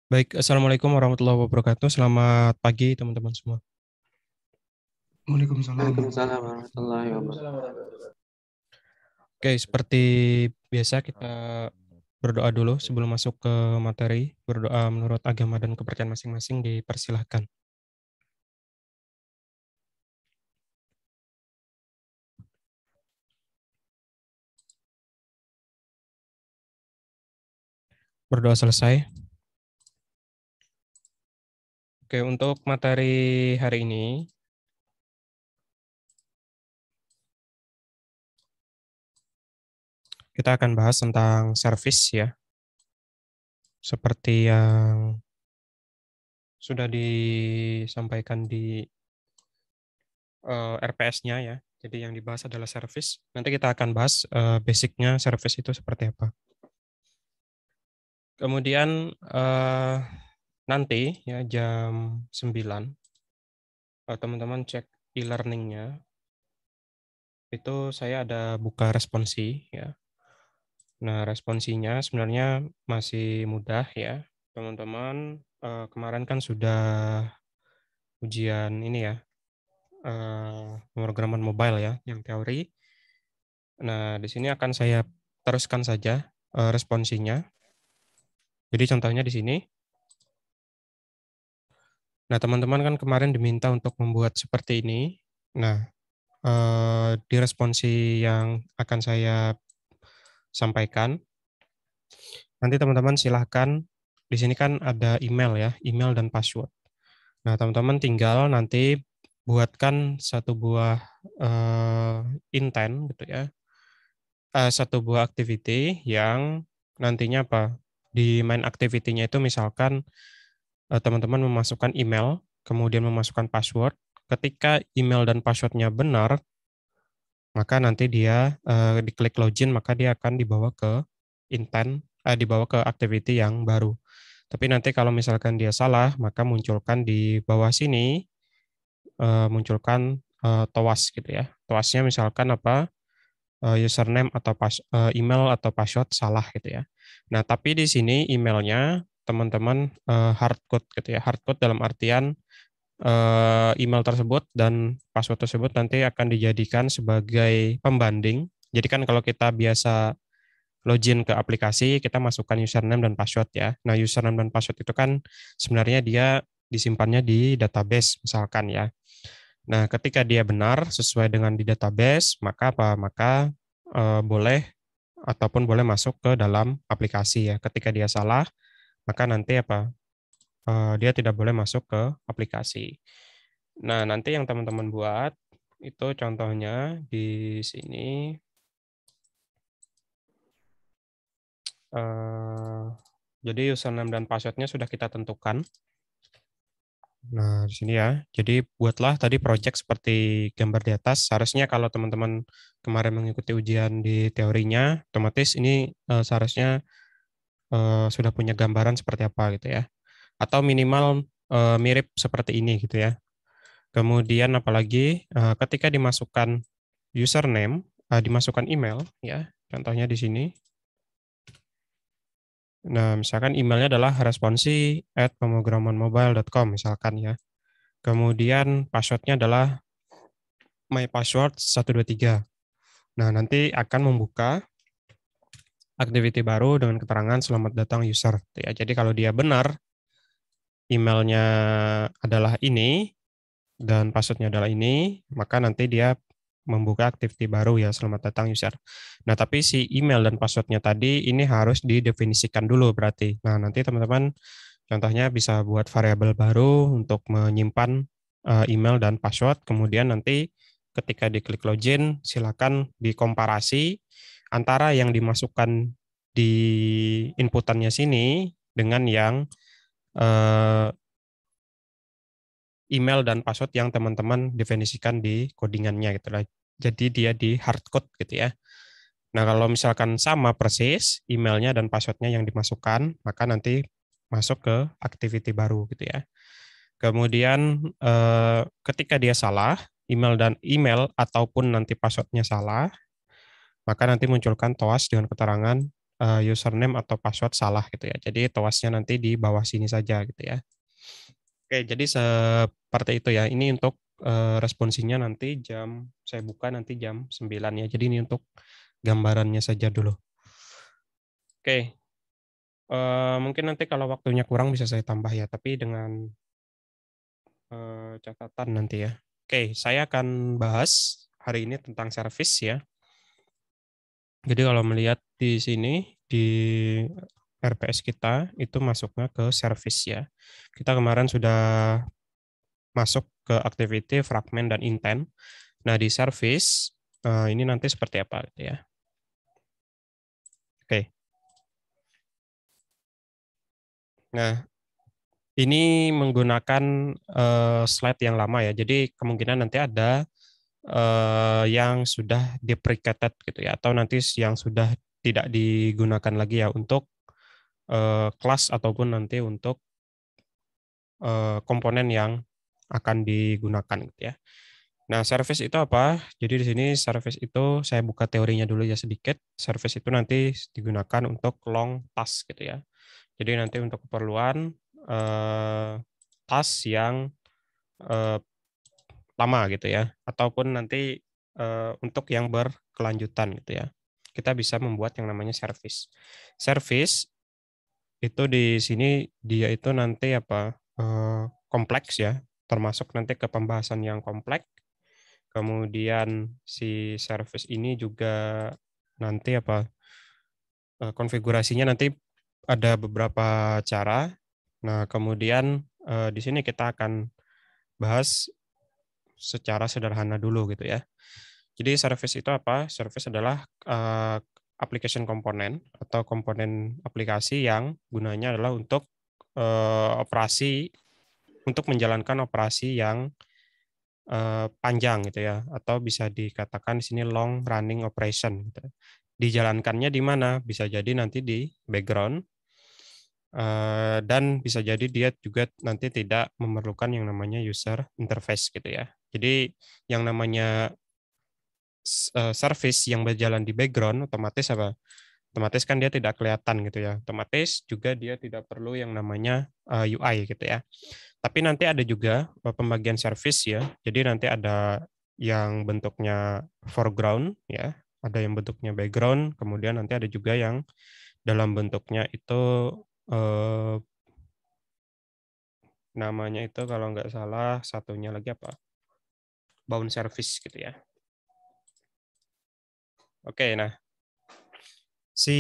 Baik, Assalamualaikum warahmatullahi wabarakatuh. Selamat pagi, teman-teman semua. Waalaikumsalam Waalaikumsalam warahmatullahi warahmatullahi wabarakatuh. Oke, seperti biasa kita berdoa dulu sebelum masuk ke materi. Berdoa menurut agama dan kepercayaan masing-masing dipersilahkan. Berdoa selesai. Oke, untuk materi hari ini, kita akan bahas tentang service ya. Seperti yang sudah disampaikan di RPS-nya ya. Jadi yang dibahas adalah service. Nanti kita akan bahas basicnya service itu seperti apa. Kemudian nanti ya jam 9 teman-teman cek e-learning-nya. Itu saya ada buka responsi ya. Nah, responsinya sebenarnya masih mudah ya. Teman-teman kemarin kan sudah ujian ini ya, pemrograman mobile ya, yang teori. Nah, di sini akan saya teruskan saja responsinya. Jadi contohnya di sini. Nah, teman-teman kan kemarin diminta untuk membuat seperti ini. Nah, di responsi yang akan saya sampaikan, nanti teman-teman silahkan, di sini kan ada email ya, email dan password. Nah, teman-teman tinggal nanti buatkan satu buah intent gitu ya, satu buah activity yang nantinya apa, di main activity-nya itu misalkan teman-teman memasukkan email, kemudian memasukkan password. Ketika email dan passwordnya benar, maka nanti dia diklik login, maka dia akan dibawa ke intent, dibawa ke activity yang baru. Tapi nanti kalau misalkan dia salah, maka munculkan di bawah sini, munculkan TOAS gitu ya. TOAS-nya misalkan apa, username atau email atau password salah gitu ya. Nah, tapi di sini emailnya teman-teman hardcode gitu ya. Hardcode dalam artian email tersebut dan password tersebut nanti akan dijadikan sebagai pembanding. Jadi kan kalau kita biasa login ke aplikasi, kita masukkan username dan password ya. Nah, username dan password itu kan sebenarnya dia disimpannya di database misalkan ya. Nah, ketika dia benar sesuai dengan di database, maka apa? Maka boleh ataupun boleh masuk ke dalam aplikasi ya. Ketika dia salah, maka nanti apa? Dia tidak boleh masuk ke aplikasi. Nah, nanti yang teman-teman buat itu contohnya di sini. eh, jadi username dan passwordnya sudah kita tentukan. Nah, di sini ya. Jadi buatlah tadi project seperti gambar di atas. Seharusnya kalau teman-teman kemarin mengikuti ujian di teorinya, otomatis ini seharusnya sudah punya gambaran seperti apa gitu ya. Atau minimal mirip seperti ini gitu ya. Kemudian apalagi ketika dimasukkan username, dimasukkan email ya. Contohnya di sini. Nah, misalkan emailnya adalah responsi@pemrogramanmobile.com misalkan ya. Kemudian passwordnya adalah my password 123. Nah, nanti akan membuka activity baru dengan keterangan selamat datang user. Ya, jadi kalau dia benar emailnya adalah ini dan passwordnya adalah ini, maka nanti dia membuka activity baru ya, selamat datang user. Nah, tapi si email dan passwordnya tadi ini harus didefinisikan dulu berarti. Nah, nanti teman-teman contohnya bisa buat variabel baru untuk menyimpan email dan password, kemudian nanti ketika diklik login, silakan dikomparasi antara yang dimasukkan di inputannya sini dengan yang eh, email dan password yang teman-teman definisikan di codingannya gitu lah. Jadi dia di hardcode gitu ya. Nah, kalau misalkan sama persis emailnya dan passwordnya yang dimasukkan, maka nanti masuk ke activity baru gitu ya. Kemudian ketika dia salah, email ataupun nanti passwordnya salah, maka nanti munculkan TOAS dengan keterangan username atau password salah gitu ya. Jadi towasnya nanti di bawah sini saja gitu ya. Oke, jadi seperti itu ya. Ini untuk responsinya nanti saya buka nanti jam 9 ya. Jadi ini untuk gambarannya saja dulu. Oke, mungkin nanti kalau waktunya kurang bisa saya tambah ya, tapi dengan catatan nanti ya. Oke, saya akan bahas hari ini tentang service ya. Jadi kalau melihat di sini di RPS kita itu masuknya ke service ya. Kita kemarin sudah masuk ke activity, fragment dan intent. Nah, di service ini nanti seperti apa gitu ya. Oke. Nah, ini menggunakan slide yang lama ya. Jadi kemungkinan nanti ada yang sudah deprecated gitu ya, atau nanti yang sudah tidak digunakan lagi ya untuk kelas ataupun nanti untuk komponen yang akan digunakan gitu ya. Nah, service itu apa? Jadi di sini service itu saya buka teorinya dulu ya sedikit. Service itu nanti digunakan untuk long task gitu ya. Jadi nanti untuk keperluan task yang eh, lama gitu ya, ataupun nanti untuk yang berkelanjutan gitu ya. Kita bisa membuat yang namanya service. Service itu di sini dia itu nanti apa kompleks ya, termasuk nanti ke pembahasan yang kompleks. Kemudian si service ini juga nanti apa konfigurasinya nanti ada beberapa cara. Nah, kemudian di sini kita akan bahas secara sederhana dulu gitu ya. Jadi service itu apa? Service adalah application komponen atau komponen aplikasi yang gunanya adalah untuk operasi, untuk menjalankan operasi yang panjang gitu ya, atau bisa dikatakan di sini long running operation gitu. Dijalankannya di mana? Bisa jadi nanti di background, dan bisa jadi dia juga nanti tidak memerlukan yang namanya user interface gitu ya. Jadi yang namanya service yang berjalan di background otomatis apa? Otomatis kan dia tidak kelihatan gitu ya. Otomatis juga dia tidak perlu yang namanya UI gitu ya. Tapi nanti ada juga pembagian service ya. Jadi nanti ada yang bentuknya foreground ya, ada yang bentuknya background, kemudian nanti ada juga yang dalam bentuknya itu eh, namanya itu kalau nggak salah satunya lagi apa? Bound service gitu ya. Oke, nah si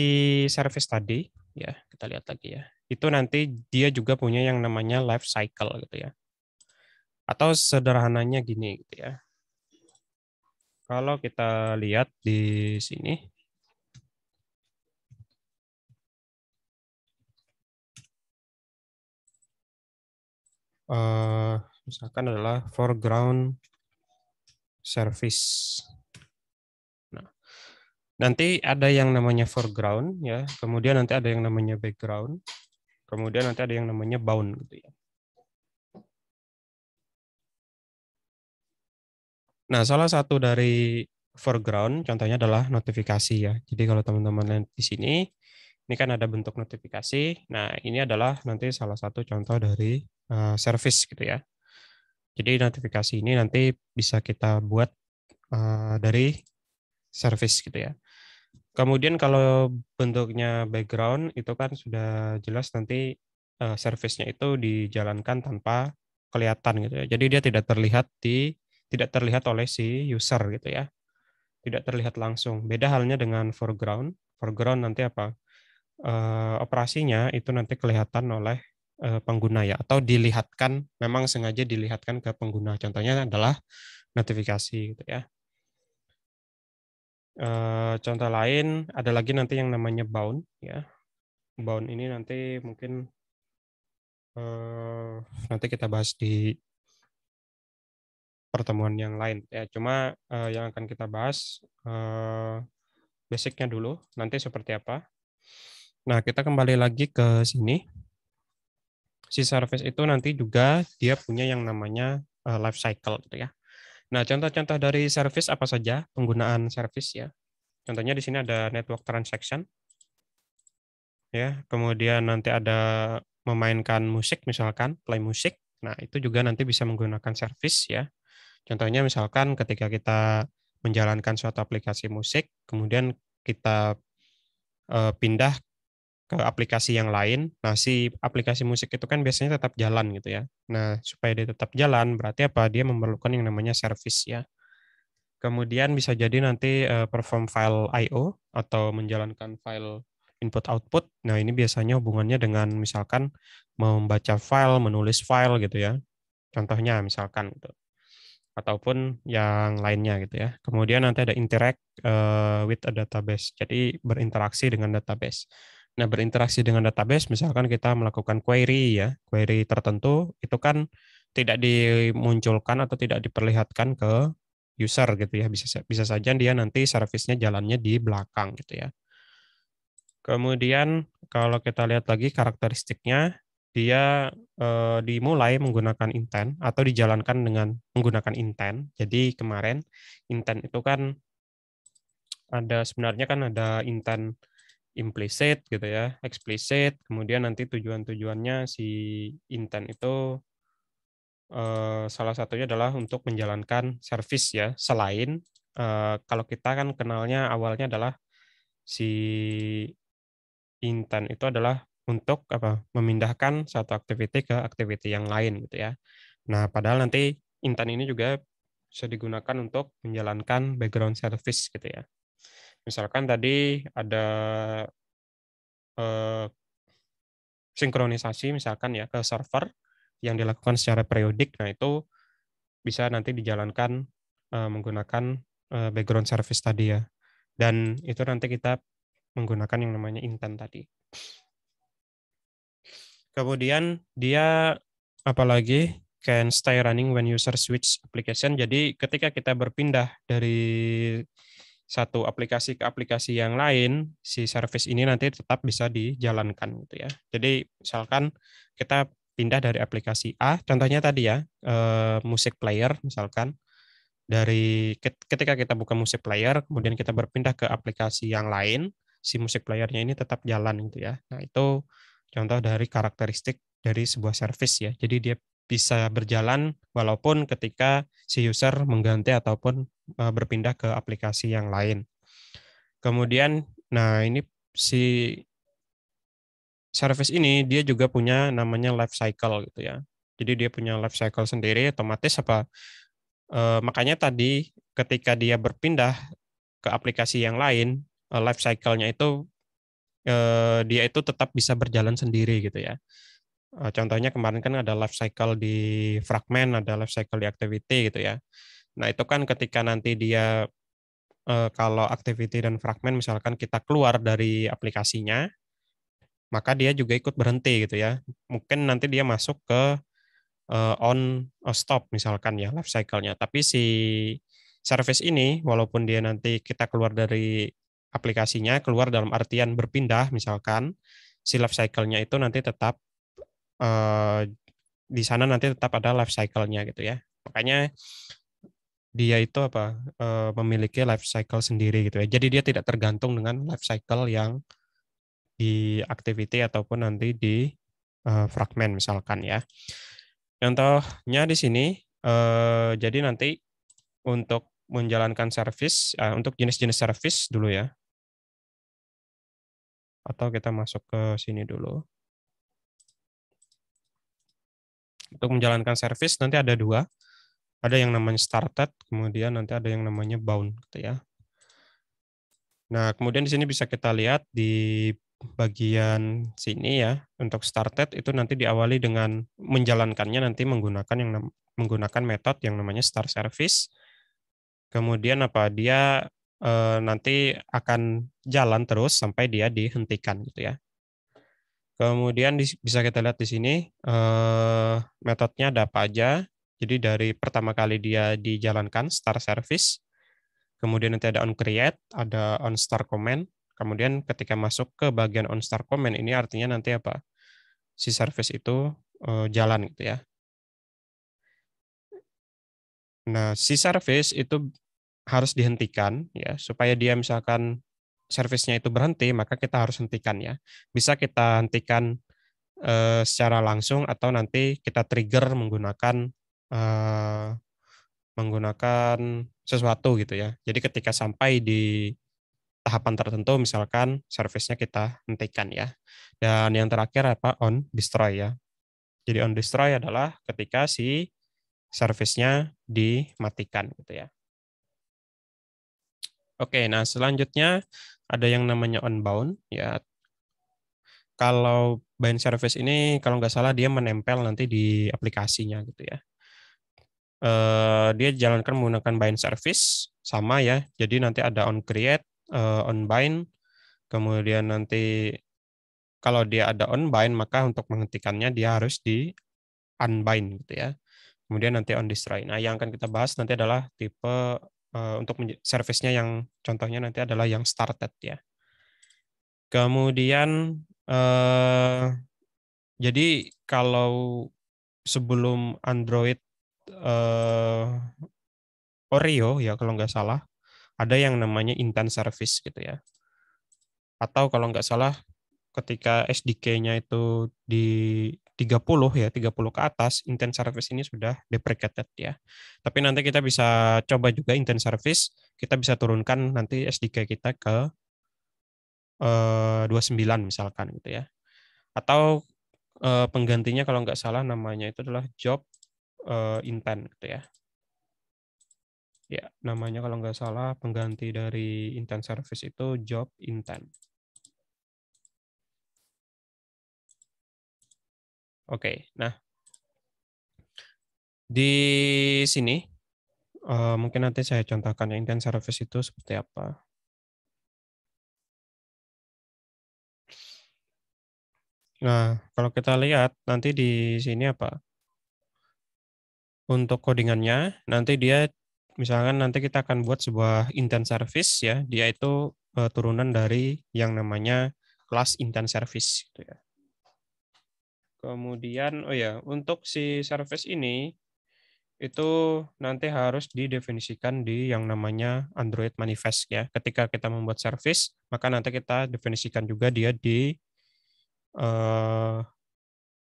service tadi ya kita lihat lagi ya. Itu nanti dia juga punya yang namanya life cycle gitu ya. Atau sederhananya gini gitu ya. Kalau kita lihat di sini, eh, misalkan adalah foreground service. Nah, nanti ada yang namanya foreground ya, kemudian nanti ada yang namanya background, kemudian nanti ada yang namanya bound gitu ya. Nah, salah satu dari foreground contohnya adalah notifikasi ya. Jadi kalau teman-teman lihat di sini, ini kan ada bentuk notifikasi. Nah, ini adalah nanti salah satu contoh dari service gitu ya. Jadi notifikasi ini nanti bisa kita buat dari service gitu ya. Kemudian kalau bentuknya background itu kan sudah jelas nanti service-nya itu dijalankan tanpa kelihatan gitu ya. Jadi dia tidak terlihat oleh si user gitu ya. Tidak terlihat langsung. Beda halnya dengan foreground. Foreground nanti apa? Operasinya itu nanti kelihatan oleh pengguna ya, atau dilihatkan, memang sengaja dilihatkan ke pengguna. Contohnya adalah notifikasi gitu ya. Contoh lain ada lagi nanti yang namanya bound ya. Bound ini nanti mungkin eh, nanti kita bahas di pertemuan yang lain ya. Cuma yang akan kita bahas basicnya dulu nanti seperti apa. Nah, kita kembali lagi ke sini. Si service itu nanti juga dia punya yang namanya life cycle gitu ya. Nah, contoh-contoh dari service apa saja penggunaan service ya. Contohnya di sini ada network transaction. ya. Kemudian nanti ada memainkan musik, misalkan play musik. Nah, itu juga nanti bisa menggunakan service ya. Contohnya misalkan ketika kita menjalankan suatu aplikasi musik, kemudian kita pindah ke aplikasi yang lain. Nah, si aplikasi musik itu kan biasanya tetap jalan gitu ya. Nah, supaya dia tetap jalan, berarti apa? Dia memerlukan yang namanya service ya. Kemudian bisa jadi nanti perform file I/O atau menjalankan file input output. Nah, ini biasanya hubungannya dengan misalkan mau membaca file, menulis file gitu ya. Contohnya misalkan gitu. Ataupun yang lainnya gitu ya. Kemudian nanti ada interact with a database. Jadi berinteraksi dengan database. Nah, berinteraksi dengan database misalkan kita melakukan query ya, query tertentu itu kan tidak dimunculkan atau tidak diperlihatkan ke user gitu ya. Bisa saja dia nanti service-nya jalannya di belakang gitu ya. Kemudian kalau kita lihat lagi karakteristiknya, dia dimulai menggunakan intent atau dijalankan dengan menggunakan intent. Jadi kemarin intent itu kan ada sebenarnya kan ada intent implicit gitu ya, explicit, kemudian nanti tujuan-tujuannya si intent itu salah satunya adalah untuk menjalankan service ya, selain kalau kita kan kenalnya awalnya adalah si intent itu adalah untuk apa? Memindahkan satu activity ke activity yang lain gitu ya. Nah, padahal nanti intent ini juga bisa digunakan untuk menjalankan background service gitu ya. Misalkan tadi ada eh, sinkronisasi misalkan ya ke server yang dilakukan secara periodik. Nah, itu bisa nanti dijalankan menggunakan background service tadi ya. Dan itu nanti kita menggunakan yang namanya intent tadi. Kemudian dia apalagi can stay running when user switch application. Jadi ketika kita berpindah dari satu aplikasi ke aplikasi yang lain, si service ini nanti tetap bisa dijalankan gitu ya. Jadi misalkan kita pindah dari aplikasi A, contohnya tadi ya, musik player misalkan dari ketika kita buka musik player, kemudian kita berpindah ke aplikasi yang lain, si musik playernya ini tetap jalan gitu ya. Nah, itu contoh dari karakteristik dari sebuah service ya. Jadi dia bisa berjalan walaupun ketika si user mengganti ataupun berpindah ke aplikasi yang lain. Kemudian, nah ini si service ini dia juga punya namanya life cycle gitu ya. Jadi dia punya life cycle sendiri, otomatis apa makanya tadi ketika dia berpindah ke aplikasi yang lain, life cycle-nya itu dia itu tetap bisa berjalan sendiri gitu ya. Contohnya kemarin kan ada life cycle di fragment, ada life cycle di activity gitu ya. Nah, itu kan ketika nanti dia kalau activity dan fragment misalkan kita keluar dari aplikasinya, maka dia juga ikut berhenti gitu ya. Mungkin nanti dia masuk ke on stop misalkan ya life cycle-nya. Tapi si service ini walaupun dia nanti kita keluar dari aplikasinya, keluar dalam artian berpindah misalkan, si life cycle-nya itu nanti tetap eh, di sana nanti tetap ada life cycle-nya gitu ya. Makanya dia itu apa memiliki life cycle sendiri gitu ya. Jadi dia tidak tergantung dengan life cycle yang di activity ataupun nanti di fragment misalkan ya. Contohnya di sini, jadi nanti untuk menjalankan service, untuk jenis-jenis service dulu ya, atau kita masuk ke sini dulu. Untuk menjalankan service nanti ada dua, ada yang namanya started, kemudian nanti ada yang namanya bound, gitu ya. Nah, kemudian di sini bisa kita lihat di bagian sini ya, untuk started itu nanti diawali dengan menjalankannya nanti menggunakan menggunakan metode yang namanya start service. Kemudian apa dia nanti akan jalan terus sampai dia dihentikan gitu ya. Kemudian bisa kita lihat di sini metodenya ada apa aja. Jadi dari pertama kali dia dijalankan start service, kemudian nanti ada on create, ada on start comment. Kemudian ketika masuk ke bagian on start comment ini artinya nanti apa? Si service itu jalan gitu ya. Nah, si service itu harus dihentikan ya supaya dia misalkan servisnya itu berhenti, maka kita harus hentikan ya. Bisa kita hentikan secara langsung atau nanti kita trigger eh, menggunakan sesuatu gitu ya. Jadi ketika sampai di tahapan tertentu, misalkan servisnya kita hentikan ya. Dan yang terakhir apa? On destroy ya. Jadi on destroy adalah ketika si servisnya dimatikan gitu ya. Oke, nah selanjutnya ada yang namanya on bound ya. Kalau bind service ini kalau nggak salah dia menempel nanti di aplikasinya gitu ya. Dia jalankan menggunakan bind service sama ya. Jadi nanti ada on create, on bind, kemudian nanti kalau dia ada on bind maka untuk menghentikannya dia harus di unbind gitu ya. Kemudian nanti on destroy. Nah, yang akan kita bahas nanti adalah tipe untuk service-nya yang contohnya nanti adalah yang started ya. Kemudian jadi kalau sebelum Android eh, Oreo ya kalau nggak salah ada yang namanya intent service gitu ya. Atau kalau nggak salah ketika SDK-nya itu di 30 ya, 30 ke atas, intent service ini sudah deprecated ya. Tapi nanti kita bisa coba juga intent service, kita bisa turunkan nanti SDK kita ke 29 misalkan gitu ya. Atau penggantinya kalau nggak salah namanya itu adalah job intent gitu ya. Ya, namanya kalau nggak salah pengganti dari intent service itu job intent. Oke, nah di sini mungkin nanti saya contohkan yang intent service itu seperti apa. Nah, kalau kita lihat nanti di sini apa? Untuk codingannya, nanti dia misalkan nanti kita akan buat sebuah intent service ya, dia itu turunan dari yang namanya kelas intent service gitu ya. Kemudian, oh ya, untuk si service ini itu nanti harus didefinisikan di yang namanya Android manifest ya. Ketika kita membuat service, maka nanti kita definisikan juga dia di eh,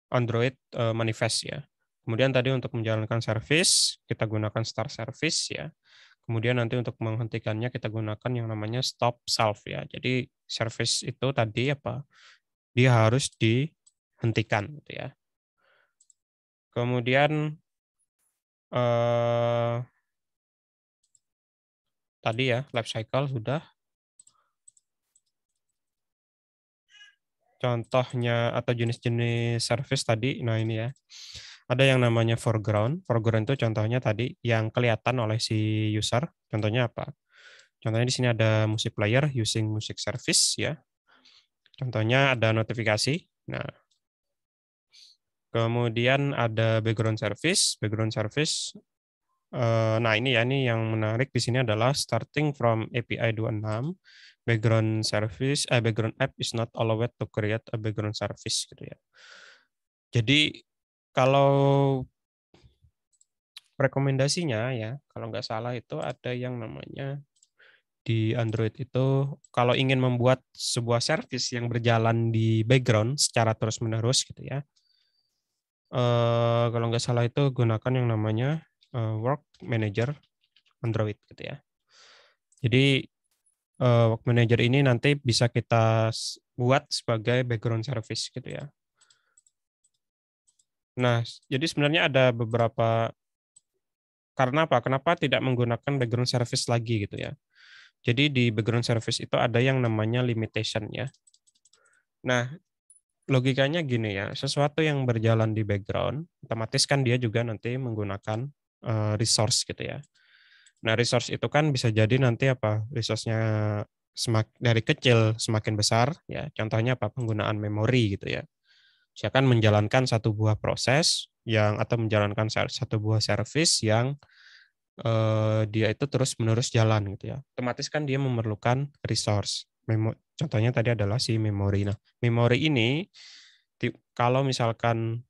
Android manifest ya. Kemudian tadi untuk menjalankan service, kita gunakan start service ya. Kemudian nanti untuk menghentikannya kita gunakan yang namanya stop self ya. Jadi service itu tadi apa? Dia harus dihentikan gitu ya. Kemudian eh, tadi ya life cycle sudah. Contohnya atau jenis-jenis service tadi, nah ini ya. Ada yang namanya foreground. Foreground itu contohnya tadi yang kelihatan oleh si user. Contohnya apa? Contohnya di sini ada music player using music service ya. Contohnya ada notifikasi. Nah, kemudian ada background service. Background service. Nah, ini ya, ini yang menarik di sini adalah starting from API 26, background app is not allowed to create a background service gitu ya. Jadi kalau rekomendasinya ya, kalau nggak salah itu ada yang namanya di Android itu kalau ingin membuat sebuah service yang berjalan di background secara terus-menerus gitu ya. Kalau nggak salah itu gunakan yang namanya Work Manager Android gitu ya. Jadi Work Manager ini nanti bisa kita buat sebagai background service gitu ya. Nah, jadi sebenarnya ada beberapa karena apa? Kenapa tidak menggunakan background service lagi gitu ya? Jadi di background service itu ada yang namanya limitation ya. Nah, logikanya gini ya, sesuatu yang berjalan di background, otomatis kan dia juga nanti menggunakan resource gitu ya. Nah, resource itu kan bisa jadi nanti apa? Resource-nya dari kecil semakin besar ya. Contohnya apa? Penggunaan memori gitu ya. Misalkan menjalankan satu buah proses yang atau menjalankan satu buah service yang dia itu terus-menerus jalan gitu ya. Otomatis kan dia memerlukan resource. Contohnya tadi adalah si memori. Nah, memori ini kalau misalkan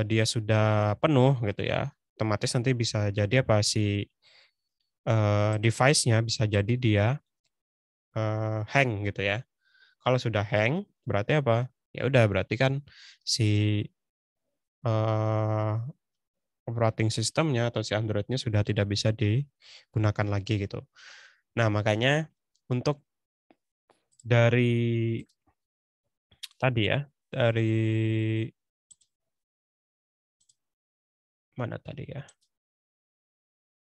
dia sudah penuh gitu ya, otomatis nanti bisa jadi apa si device-nya bisa jadi dia hang gitu ya. Kalau sudah hang, berarti apa? Ya udah, berarti kan si eh, operating systemnya atau si Android-nya sudah tidak bisa digunakan lagi gitu. Nah, makanya untuk dari tadi ya, dari mana tadi ya?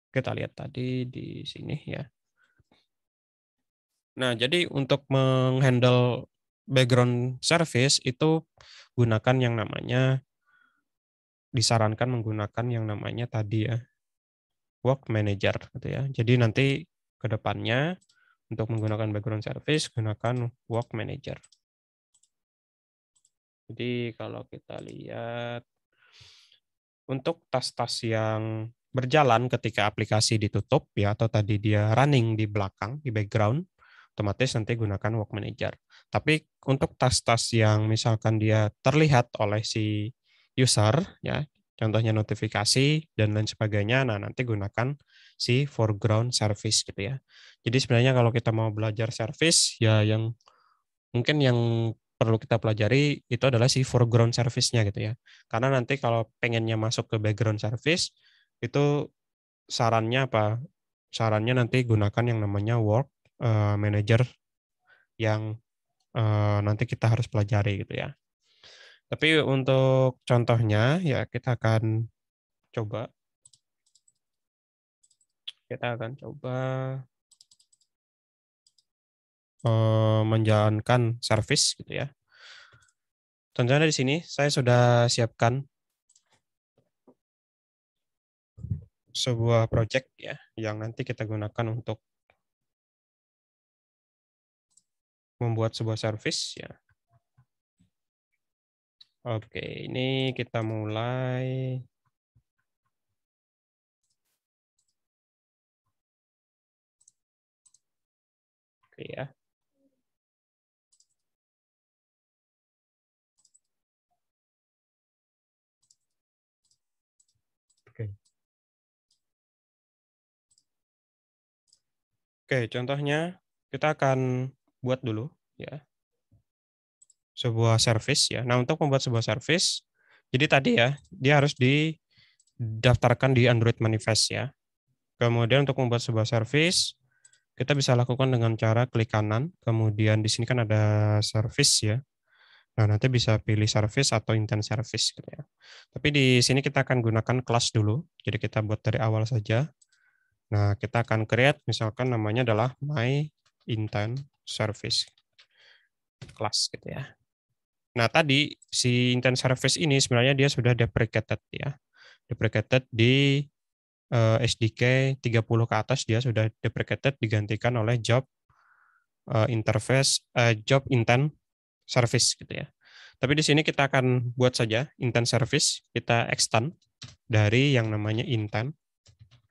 Kita lihat tadi di sini ya. Nah, jadi untuk menghandle background service itu gunakan yang namanya, disarankan menggunakan yang namanya tadi ya, work manager gitu ya. Jadi nanti ke depannya untuk menggunakan background service gunakan work manager. Jadi kalau kita lihat untuk tas-tas yang berjalan ketika aplikasi ditutup ya, atau tadi dia running di belakang di background, otomatis nanti gunakan work manager. Tapi untuk tas-tas yang misalkan dia terlihat oleh si user ya, contohnya notifikasi dan lain sebagainya, nah nanti gunakan si foreground service gitu ya. Jadi sebenarnya kalau kita mau belajar service ya, yang mungkin yang perlu kita pelajari itu adalah si foreground service-nya gitu ya. Karena nanti kalau pengennya masuk ke background service, itu sarannya apa? Sarannya nanti gunakan yang namanya work manager yang nanti kita harus pelajari gitu ya. Tapi untuk contohnya ya coba kita akan coba menjalankan service gitu ya. Tentunya di sini saya sudah siapkan sebuah project ya yang nanti kita gunakan untuk membuat sebuah service ya. Oke, ini kita mulai. Oke ya. Oke. Oke, contohnya kita akan buat dulu ya sebuah service ya. Nah, untuk membuat sebuah service, jadi tadi ya, dia harus didaftarkan di Android Manifest ya. Kemudian untuk membuat sebuah service, kita bisa lakukan dengan cara klik kanan, kemudian di sini kan ada service ya. Nah, nanti bisa pilih service atau intent service gitu ya. Tapi di sini kita akan gunakan kelas dulu. Jadi kita buat dari awal saja. Nah, kita akan create misalkan namanya adalah my intent service class gitu ya. Nah, tadi si intent service ini sebenarnya dia sudah deprecated ya. Deprecated di SDK 30 ke atas, dia sudah deprecated digantikan oleh job intent service gitu ya. Tapi di sini kita akan buat saja intent service, kita extend dari yang namanya intent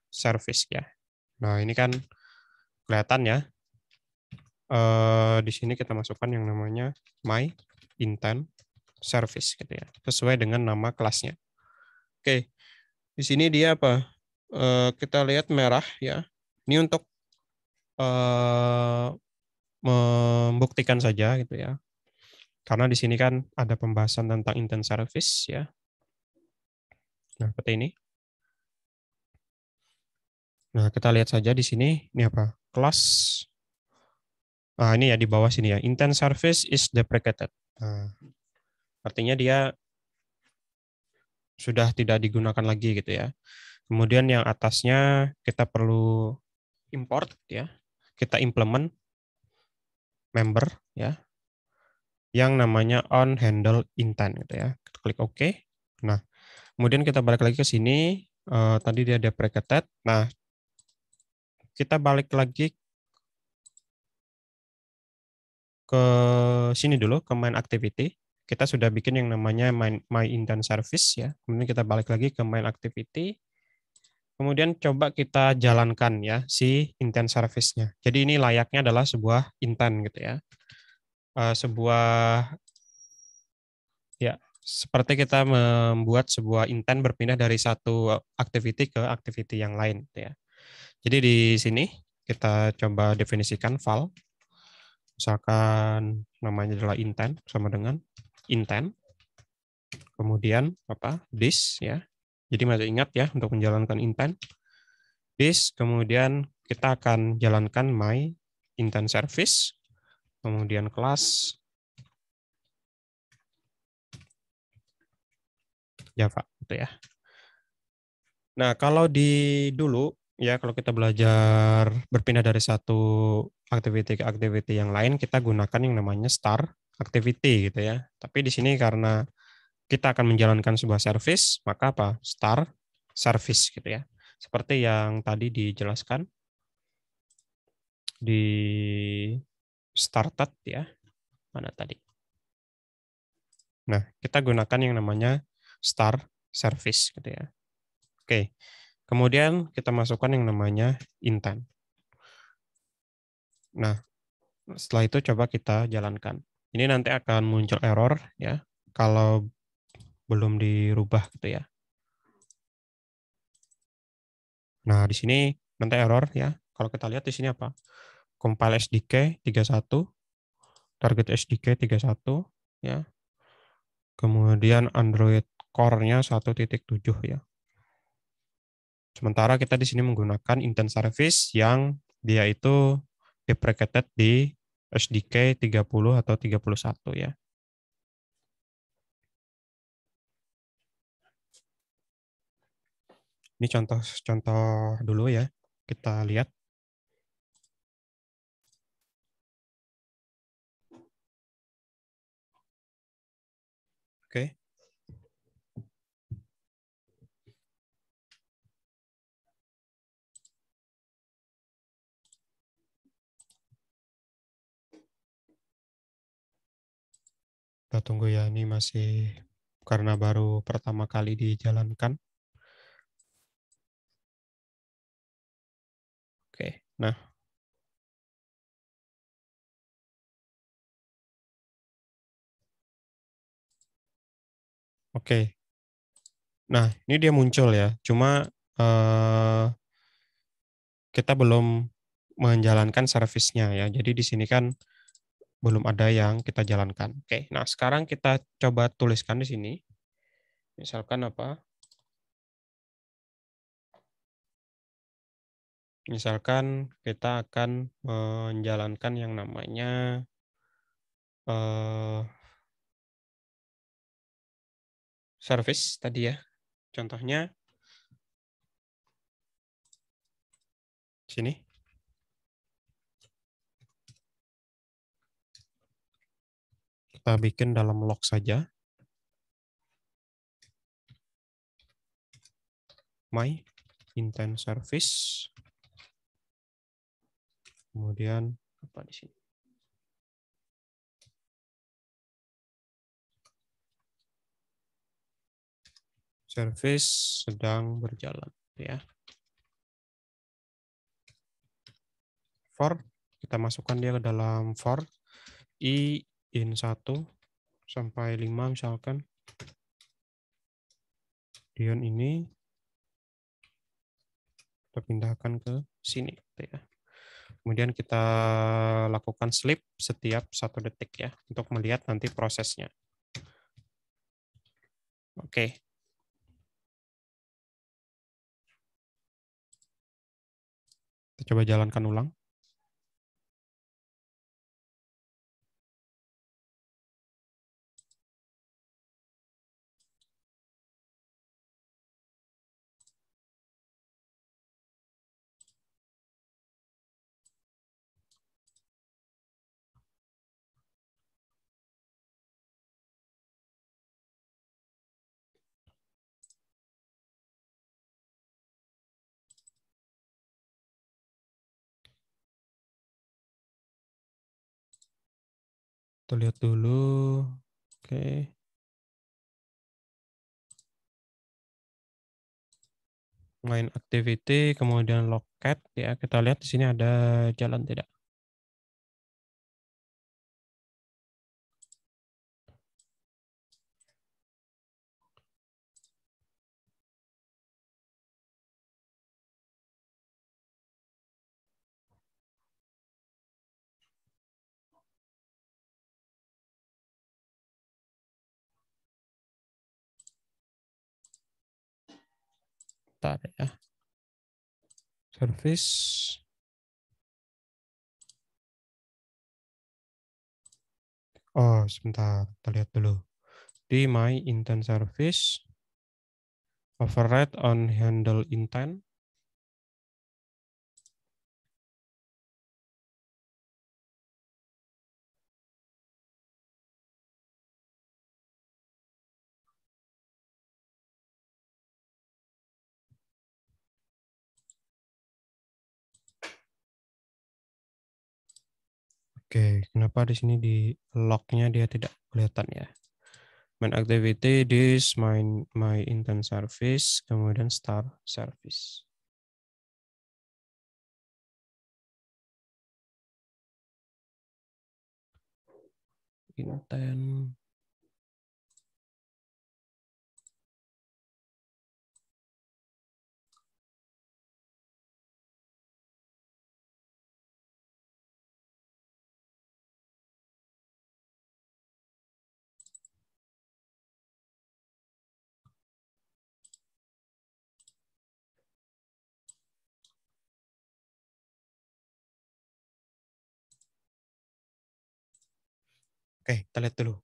service ya. Nah, ini kan kelihatan ya. Di sini kita masukkan yang namanya my intent service gitu ya, sesuai dengan nama kelasnya. Oke, di sini dia apa? Kita lihat merah ya. Ini untuk membuktikan saja gitu ya. Karena di sini kan ada pembahasan tentang intent service ya. Nah, seperti ini. Nah, kita lihat saja di sini, ini apa? Kelas. Nah, ini ya di bawah sini ya. Intent service is deprecated. Nah, artinya dia sudah tidak digunakan lagi gitu ya. Kemudian yang atasnya kita perlu import ya. Kita implement member ya yang namanya on handle intent gitu ya. Kita klik OK. Nah, kemudian kita balik lagi ke sini. Tadi dia deprecated. Nah, kita balik lagi ke sini dulu, ke main activity. Kita sudah bikin yang namanya my intent service ya. Kemudian kita balik lagi ke main activity. Kemudian coba kita jalankan ya si intent service-nya. Jadi ini layaknya adalah sebuah intent gitu ya. Sebuah ya seperti kita membuat sebuah intent berpindah dari satu activity ke activity yang lain gitu ya. Jadi di sini kita coba definisikan file. Misalkan namanya adalah intent sama dengan intent. Kemudian apa? This ya. Jadi masih ingat ya untuk menjalankan intent. This kemudian kita akan jalankan my intent service. Kemudian kelas Java gitu ya. Nah, kalau di dulu ya kalau kita belajar berpindah dari satu activity ke activity yang lain, kita gunakan yang namanya star activity gitu ya. Tapi di sini karena kita akan menjalankan sebuah service, maka apa? Star service gitu ya. Seperti yang tadi dijelaskan di started ya. Mana tadi? Nah, kita gunakan yang namanya star service gitu ya. Oke. Kemudian kita masukkan yang namanya intent. Nah, setelah itu coba kita jalankan. Ini nanti akan muncul error ya kalau belum dirubah gitu ya. Nah, di sini nanti error ya. Kalau kita lihat di sini apa? Compile SDK 31, target SDK 31 ya. Kemudian Android Core-nya 1.7 ya. Sementara kita di sini menggunakan intent service yang dia itu deprecated di SDK 30 atau 31 ya. Ini contoh-contoh dulu ya. Kita lihat. Oke. Kita tunggu ya, ini masih karena baru pertama kali dijalankan. Oke, nah, oke. Nah, ini dia muncul ya. Cuma eh, kita belum menjalankan servisnya ya. Jadi di sini kan belum ada yang kita jalankan. Oke, nah sekarang kita coba tuliskan di sini. Misalkan apa? Misalkan kita akan menjalankan yang namanya eh, service tadi ya. Contohnya sini. Kita bikin dalam log saja. My intent service. Kemudian apa di sini? Service sedang berjalan ya. For kita masukkan dia ke dalam for i in 1 sampai 5 misalkan. Kemudian ini kita pindahkan ke sini gitu ya. Kemudian kita lakukan sleep setiap 1 detik ya untuk melihat nanti prosesnya. Oke. Kita coba jalankan ulang. Kita lihat dulu. Oke. Main activity, kemudian logcat ya. Kita lihat di sini ada jalan tidak. Bentar ya. Service. Oh, sebentar. Kita lihat dulu. Di my intent service, override on handle intent. Oke, kenapa di sini di lognya dia tidak kelihatan ya? Main activity this my intent service, kemudian start service. Intent. Oke, kita lihat dulu.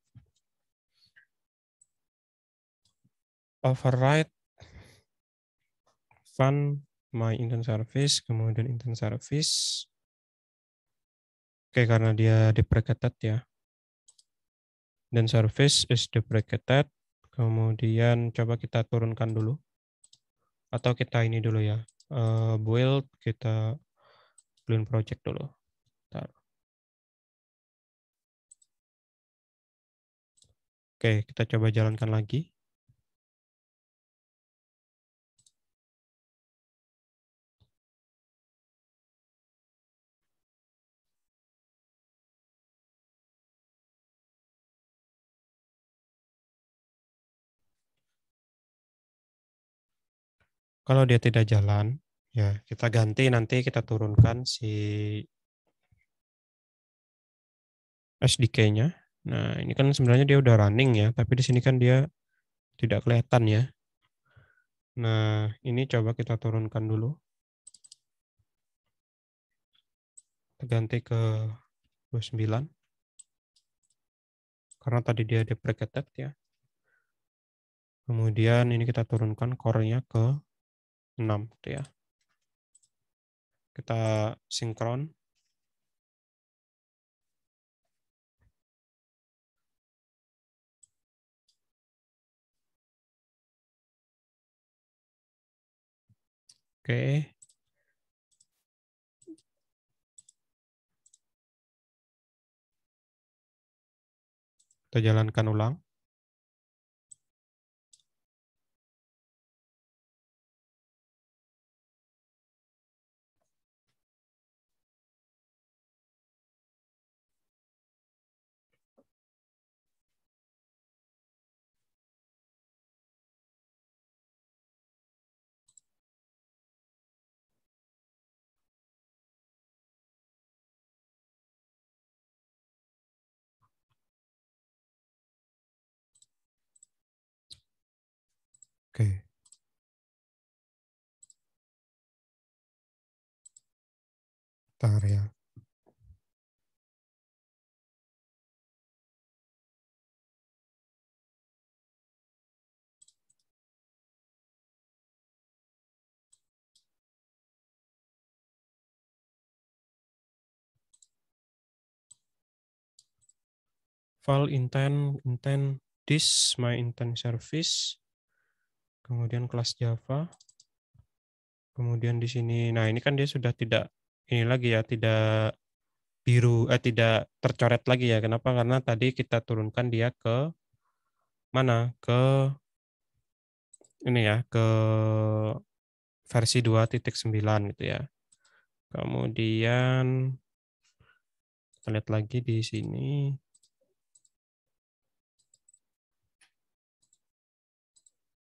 Override fun my intent service, kemudian intent service. Oke, karena dia deprecated ya. Dan service is deprecated. Kemudian coba kita turunkan dulu. Atau kita ini dulu ya. Build, kita clean project dulu. Bentar. Oke, kita coba jalankan lagi. Kalau dia tidak jalan, ya kita ganti, nanti kita turunkan si SDK-nya. Nah, ini kan sebenarnya dia udah running ya, tapi di sini kan dia tidak kelihatan ya. Nah, ini coba kita turunkan dulu. Kita ganti ke 29. Karena tadi dia deprecated ya. Kemudian ini kita turunkan core-nya ke 6 gitu ya. Kita sinkron. Oke. Kita jalankan ulang. Oke. Bentar ya. File intent this my intent service. Kemudian kelas Java. Kemudian di sini, nah ini kan dia sudah tidak ini lagi ya, tidak biru, tidak tercoret lagi ya. Kenapa? Karena tadi kita turunkan dia ke mana? Ke ini ya, ke versi 2.9 gitu ya. Kemudian kita lihat lagi di sini.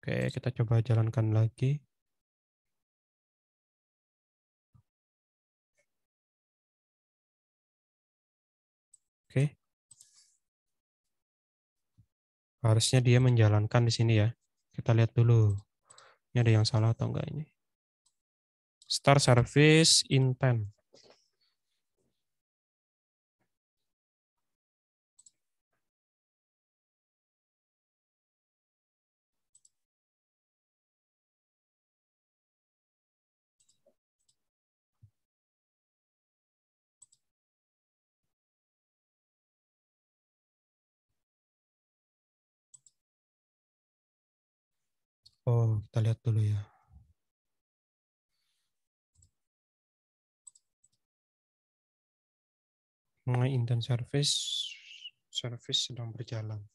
Oke, kita coba jalankan lagi. Oke. Harusnya dia menjalankan di sini ya. Kita lihat dulu. Ini ada yang salah atau enggak ini? Start service intent. Oh, kita lihat dulu ya. My intent service sedang berjalan.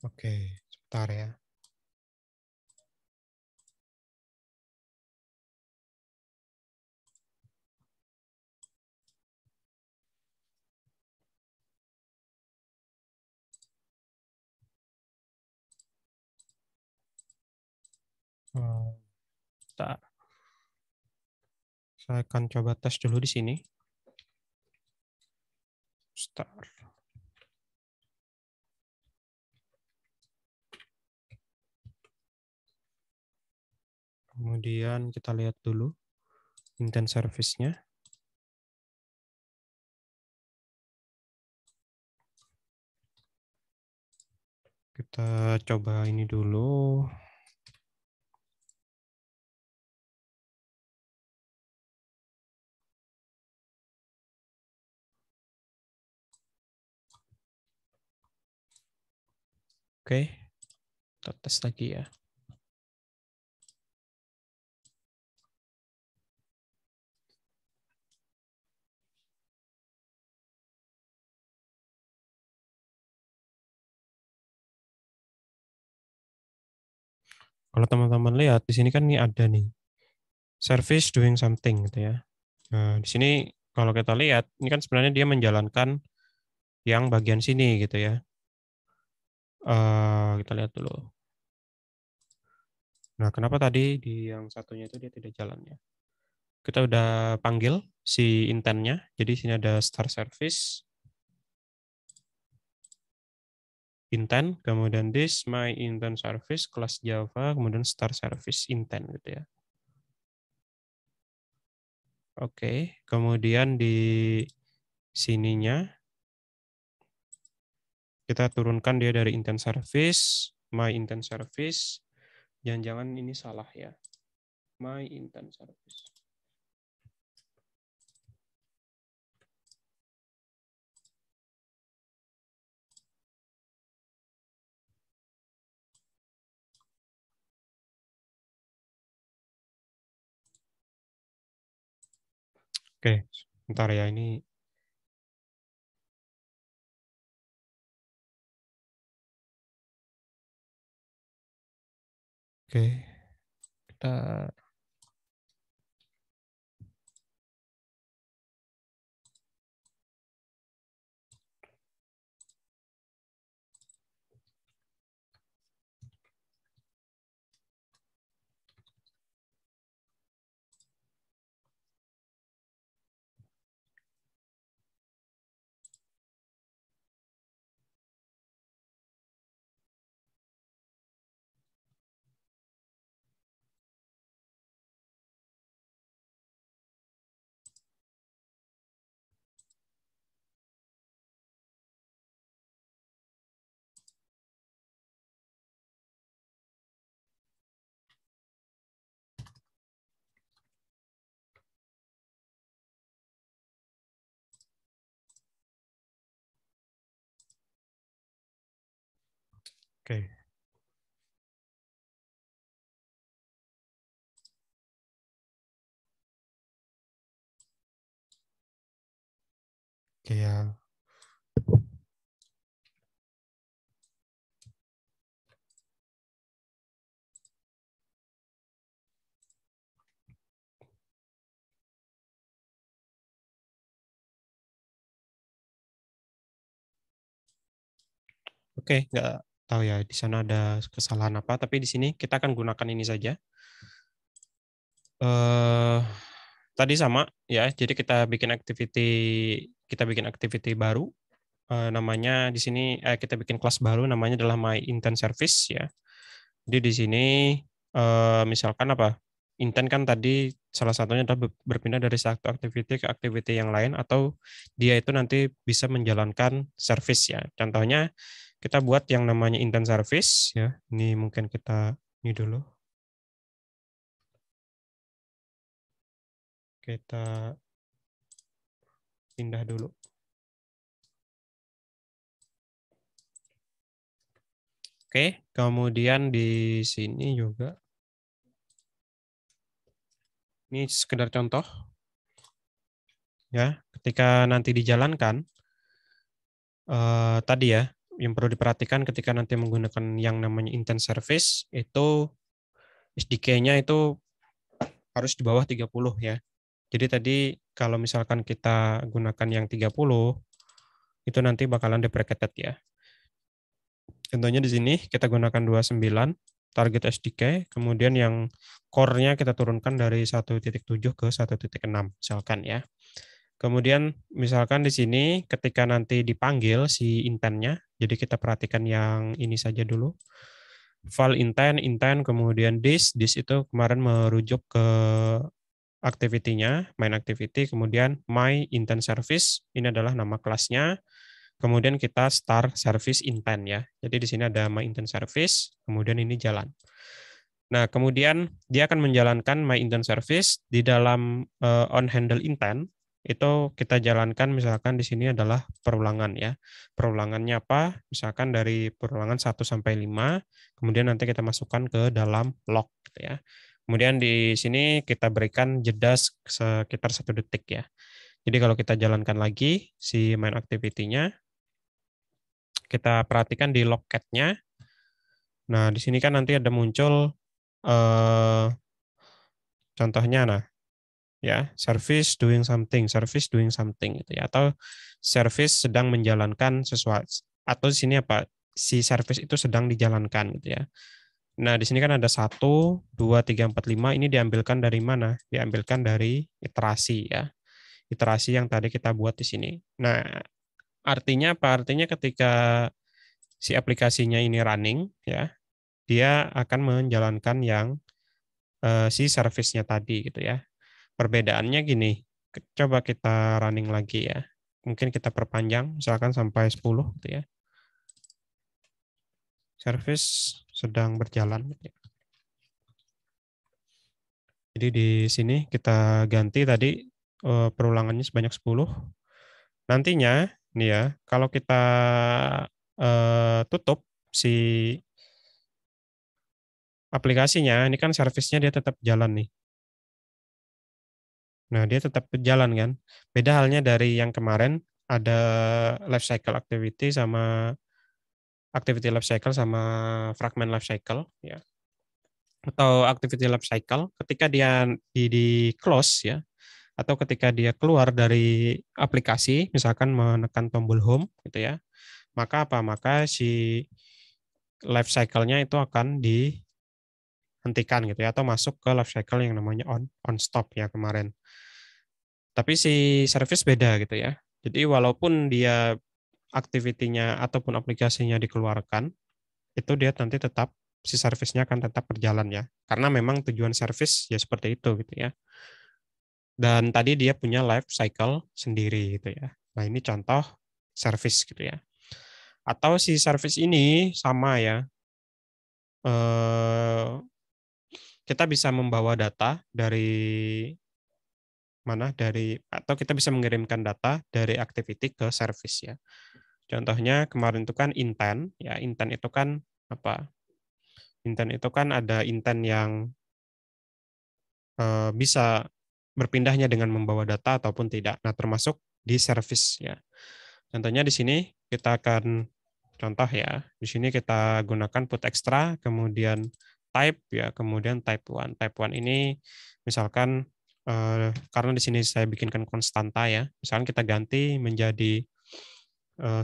Oke, sebentar ya. Oh, bentar. Saya akan coba tes dulu di sini. Start. Kemudian kita lihat dulu intent service-nya. Kita coba ini dulu. Oke, kita tes lagi ya. Kalau teman-teman lihat di sini kan ini ada nih service doing something gitu ya. Nah, di sini kalau kita lihat ini kan sebenarnya dia menjalankan yang bagian sini gitu ya. Kita lihat dulu. Nah, kenapa tadi di yang satunya itu dia tidak jalan ya? Kita udah panggil si intentnya. Jadi sini ada start service, intent, kemudian this my intent service kelas Java, kemudian start service intent gitu ya. Oke, kemudian di sininya kita turunkan dia dari intent service, my intent service. Jangan-jangan ini salah ya. My intent service. Oke, bentar ya ini. Oke, kita oke. Oke ya. Oke, nggak tahu ya di sana ada kesalahan apa, tapi di sini kita akan gunakan ini saja. eh Tadi sama ya, jadi kita bikin activity baru, namanya di sini kita bikin kelas baru namanya adalah My Intent Service ya. Jadi di sini misalkan apa? Intent kan tadi salah satunya adalah berpindah dari satu activity ke activity yang lain, atau dia itu nanti bisa menjalankan service ya. Contohnya kita buat yang namanya intent service ya. Ini mungkin kita ini dulu. Kita pindah dulu. Oke, kemudian di sini juga ini sekedar contoh ya. Ketika nanti dijalankan tadi ya, yang perlu diperhatikan ketika nanti menggunakan yang namanya intent service itu SDK-nya itu harus di bawah 30 ya. Jadi tadi kalau misalkan kita gunakan yang 30 itu nanti bakalan deprecated ya. Contohnya di sini kita gunakan 29 target SDK, kemudian yang core-nya kita turunkan dari 1.7 ke 1.6 misalkan ya. Kemudian misalkan di sini ketika nanti dipanggil si intentnya, jadi kita perhatikan yang ini saja dulu. File intent, kemudian this itu kemarin merujuk ke activity-nya, main activity, kemudian my intent service, ini adalah nama kelasnya, kemudian kita start service intent ya. Jadi di sini ada my intent service, kemudian ini jalan. Nah, kemudian dia akan menjalankan my intent service di dalam on handle intent, itu kita jalankan misalkan di sini adalah perulangan ya. Perulangannya apa? Misalkan dari perulangan 1 sampai 5, kemudian nanti kita masukkan ke dalam log gitu ya. Kemudian di sini kita berikan jeda sekitar 1 detik ya. Jadi kalau kita jalankan lagi si main activity-nya, kita perhatikan di logcat-nya. Nah, di sini kan nanti ada muncul eh, contohnya, nah ya, service doing something gitu ya, atau service sedang menjalankan sesuatu, atau di sini apa, si service itu sedang dijalankan gitu ya. Nah, di sini kan ada 1, 2, 3, 4, 5, ini diambilkan dari mana? Diambilkan dari iterasi ya. Iterasi yang tadi kita buat di sini. Nah, artinya apa? Artinya ketika si aplikasinya ini running ya, dia akan menjalankan yang si service-nya tadi gitu ya. Perbedaannya gini, coba kita running lagi ya. Mungkin kita perpanjang, misalkan sampai 10 gitu ya. Service sedang berjalan. Gitu ya. Jadi di sini kita ganti tadi perulangannya sebanyak 10. Nantinya, nih ya, kalau kita tutup si aplikasinya, ini kan service-nya dia tetap jalan nih. Nah, dia tetap berjalan kan. Beda halnya dari yang kemarin, ada life cycle activity sama activity life cycle sama fragment life cycle ya. Atau activity life cycle ketika dia di close ya, atau ketika dia keluar dari aplikasi, misalkan menekan tombol home gitu ya. Maka apa? Maka si life cycle-nya itu akan dihentikan gitu ya, atau masuk ke life cycle yang namanya on stop ya kemarin. Tapi si service beda gitu ya. Jadi walaupun dia activity-nya ataupun aplikasinya dikeluarkan, itu dia nanti tetap si service-nya akan tetap berjalan ya. Karena memang tujuan service ya seperti itu gitu ya. Dan tadi dia punya life cycle sendiri gitu ya. Nah, ini contoh service gitu ya. Atau si service ini sama ya. Eh, kita bisa membawa data dari mana, dari, atau kita bisa mengirimkan data dari activity ke service ya. Contohnya kemarin itu kan intent ya. Intent itu kan apa? Intent itu kan ada intent yang bisa berpindahnya dengan membawa data ataupun tidak. Nah, termasuk di service ya. Contohnya di sini kita akan contoh ya. Di sini kita gunakan put extra, kemudian type ya, kemudian type 1. Type 1 ini misalkan karena di sini saya bikinkan konstanta ya. Misalkan kita ganti menjadi 100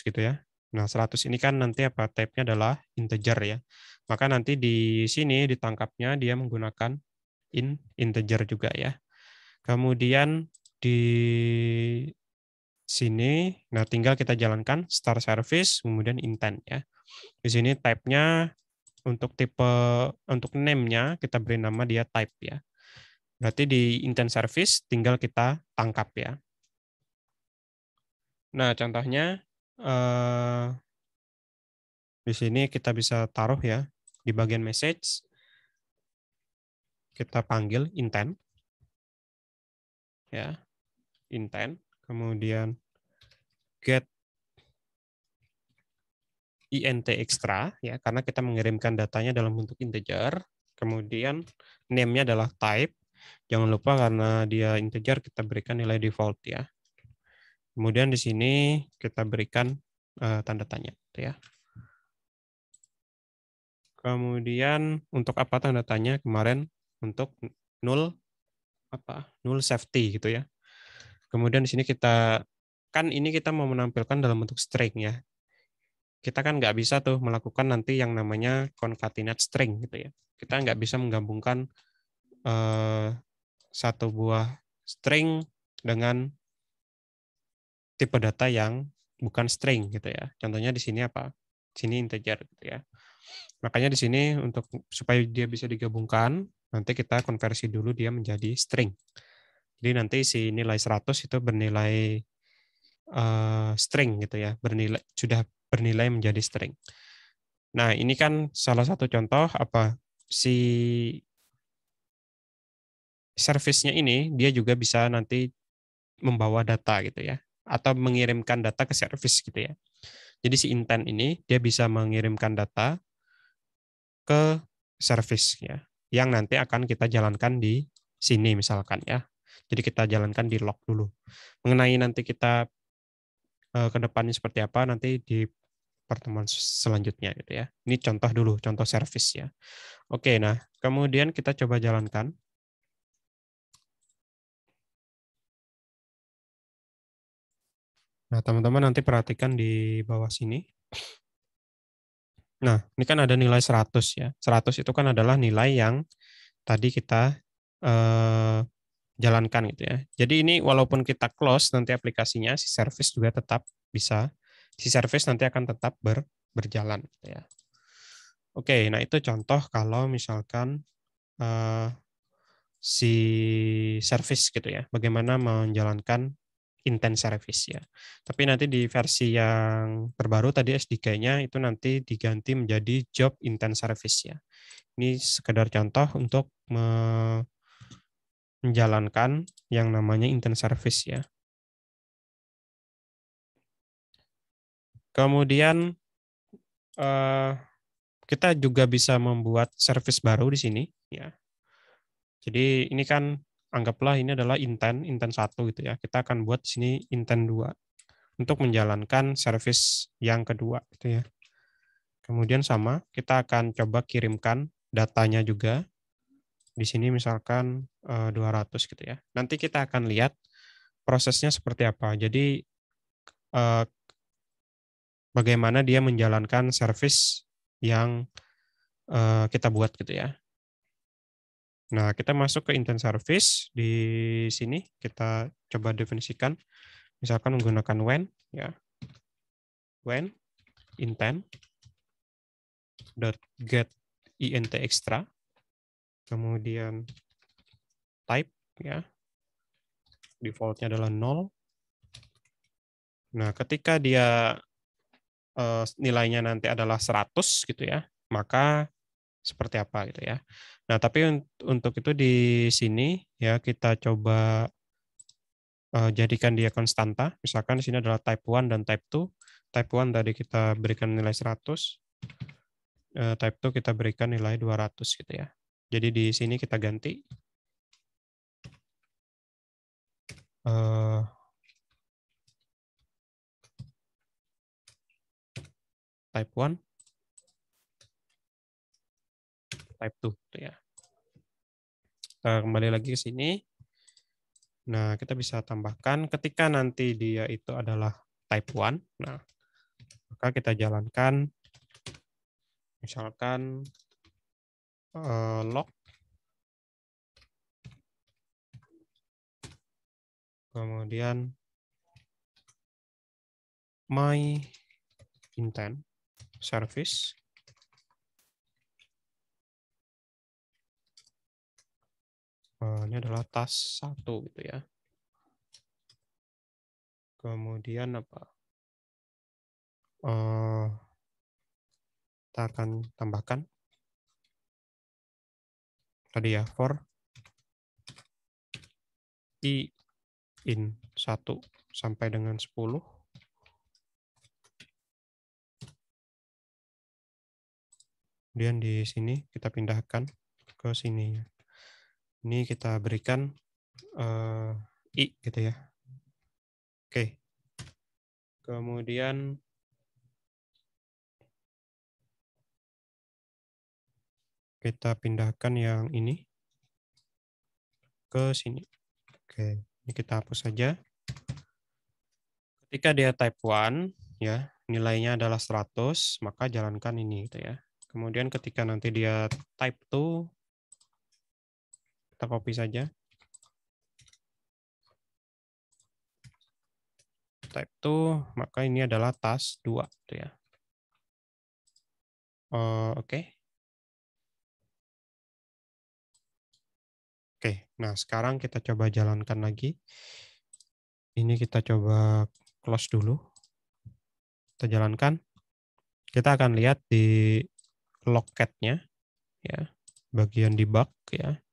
gitu ya. Nah, 100 ini kan nanti apa? Type-nya adalah integer ya. Maka nanti di sini ditangkapnya dia menggunakan integer juga ya. Kemudian di sini, nah tinggal kita jalankan start service, kemudian intent ya. Di sini type-nya untuk name-nya kita beri nama dia type ya. Berarti di intent service tinggal kita tangkap ya. Nah, contohnya di sini kita bisa taruh ya di bagian message kita panggil intent ya, intent, kemudian get int extra ya karena kita mengirimkan datanya dalam bentuk integer. Kemudian name-nya adalah type. Jangan lupa karena dia integer kita berikan nilai default ya. Kemudian di sini kita berikan tanda tanya gitu ya. Kemudian untuk apa tanda tanya kemarin untuk null null safety gitu ya. Kemudian di sini kita mau menampilkan dalam bentuk string ya. Kita kan nggak bisa tuh melakukan nanti yang namanya concatenate string gitu ya. Kita nggak bisa menggabungkan satu buah string dengan tipe data yang bukan string gitu ya. Contohnya di sini apa? Di sini integer gitu ya. Makanya di sini untuk supaya dia bisa digabungkan, nanti kita konversi dulu dia menjadi string. Jadi nanti si nilai 100 itu bernilai string gitu ya, sudah bernilai menjadi string. Nah, ini kan salah satu contoh apa si service-nya ini dia juga bisa nanti membawa data gitu ya atau mengirimkan data ke service gitu ya. Jadi si intent ini dia bisa mengirimkan data ke service ya yang nanti akan kita jalankan di sini misalkan ya. Jadi kita jalankan di log dulu. Mengenai nanti kita ke depannya seperti apa nanti di pertemuan selanjutnya gitu ya. Ini contoh dulu, contoh service ya. Oke, nah kemudian kita coba jalankan. Nah, teman-teman nanti perhatikan di bawah sini. Nah, ini kan ada nilai 100 ya. 100 itu kan adalah nilai yang tadi kita eh, jalankan gitu ya. Jadi ini walaupun kita close nanti aplikasinya, si service juga tetap bisa, si service nanti akan tetap berjalan gitu ya. Oke, nah itu contoh kalau misalkan eh, si service gitu ya, bagaimana menjalankan intent service ya. Tapi nanti di versi yang terbaru tadi SDK-nya itu nanti diganti menjadi job intent service ya. Ini sekedar contoh untuk menjalankan yang namanya intent service ya. Kemudian kita juga bisa membuat service baru di sini ya. Jadi ini kan anggaplah ini adalah intent 1 gitu ya. Kita akan buat di sini intent 2 untuk menjalankan service yang kedua gitu ya. Kemudian sama, kita akan coba kirimkan datanya juga. Di sini misalkan 200 gitu ya. Nanti kita akan lihat prosesnya seperti apa. Jadi eh, bagaimana dia menjalankan service yang kita buat gitu ya. Nah, kita masuk ke intent service. Di sini kita coba definisikan. Misalkan menggunakan when, ya. When intent dot get int extra, kemudian type, ya. Defaultnya adalah 0. Nah, ketika dia nilainya nanti adalah 100 gitu ya, maka seperti apa gitu ya. Nah, tapi untuk itu di sini ya kita coba jadikan dia konstanta. Misalkan di sini adalah type 1 dan type 2. Type 1 tadi kita berikan nilai 100. Type 2 kita berikan nilai 200 gitu ya. Jadi di sini kita ganti type 1, type 2 gitu ya. Kita kembali lagi ke sini. Nah, kita bisa tambahkan ketika nanti dia itu adalah type 1. Nah, Maka kita jalankan, misalkan log, kemudian my intent service, ini adalah task 1 gitu ya. Kemudian apa? Kita akan tambahkan tadi ya, for i in 1 sampai dengan 10. Kemudian di sini kita pindahkan ke sini. Ini kita berikan i gitu ya. Oke. Kemudian kita pindahkan yang ini ke sini. Oke, ini kita hapus saja. Ketika dia type 1, ya, nilainya adalah 100, maka jalankan ini gitu ya. Kemudian ketika nanti dia type 2, kita copy saja. Type 2, maka ini adalah task 2 gitu ya. Oke. Oke, nah sekarang kita coba jalankan lagi. Ini kita coba close dulu. Kita jalankan. Kita akan lihat di logcat-nya, ya, bagian debug ya.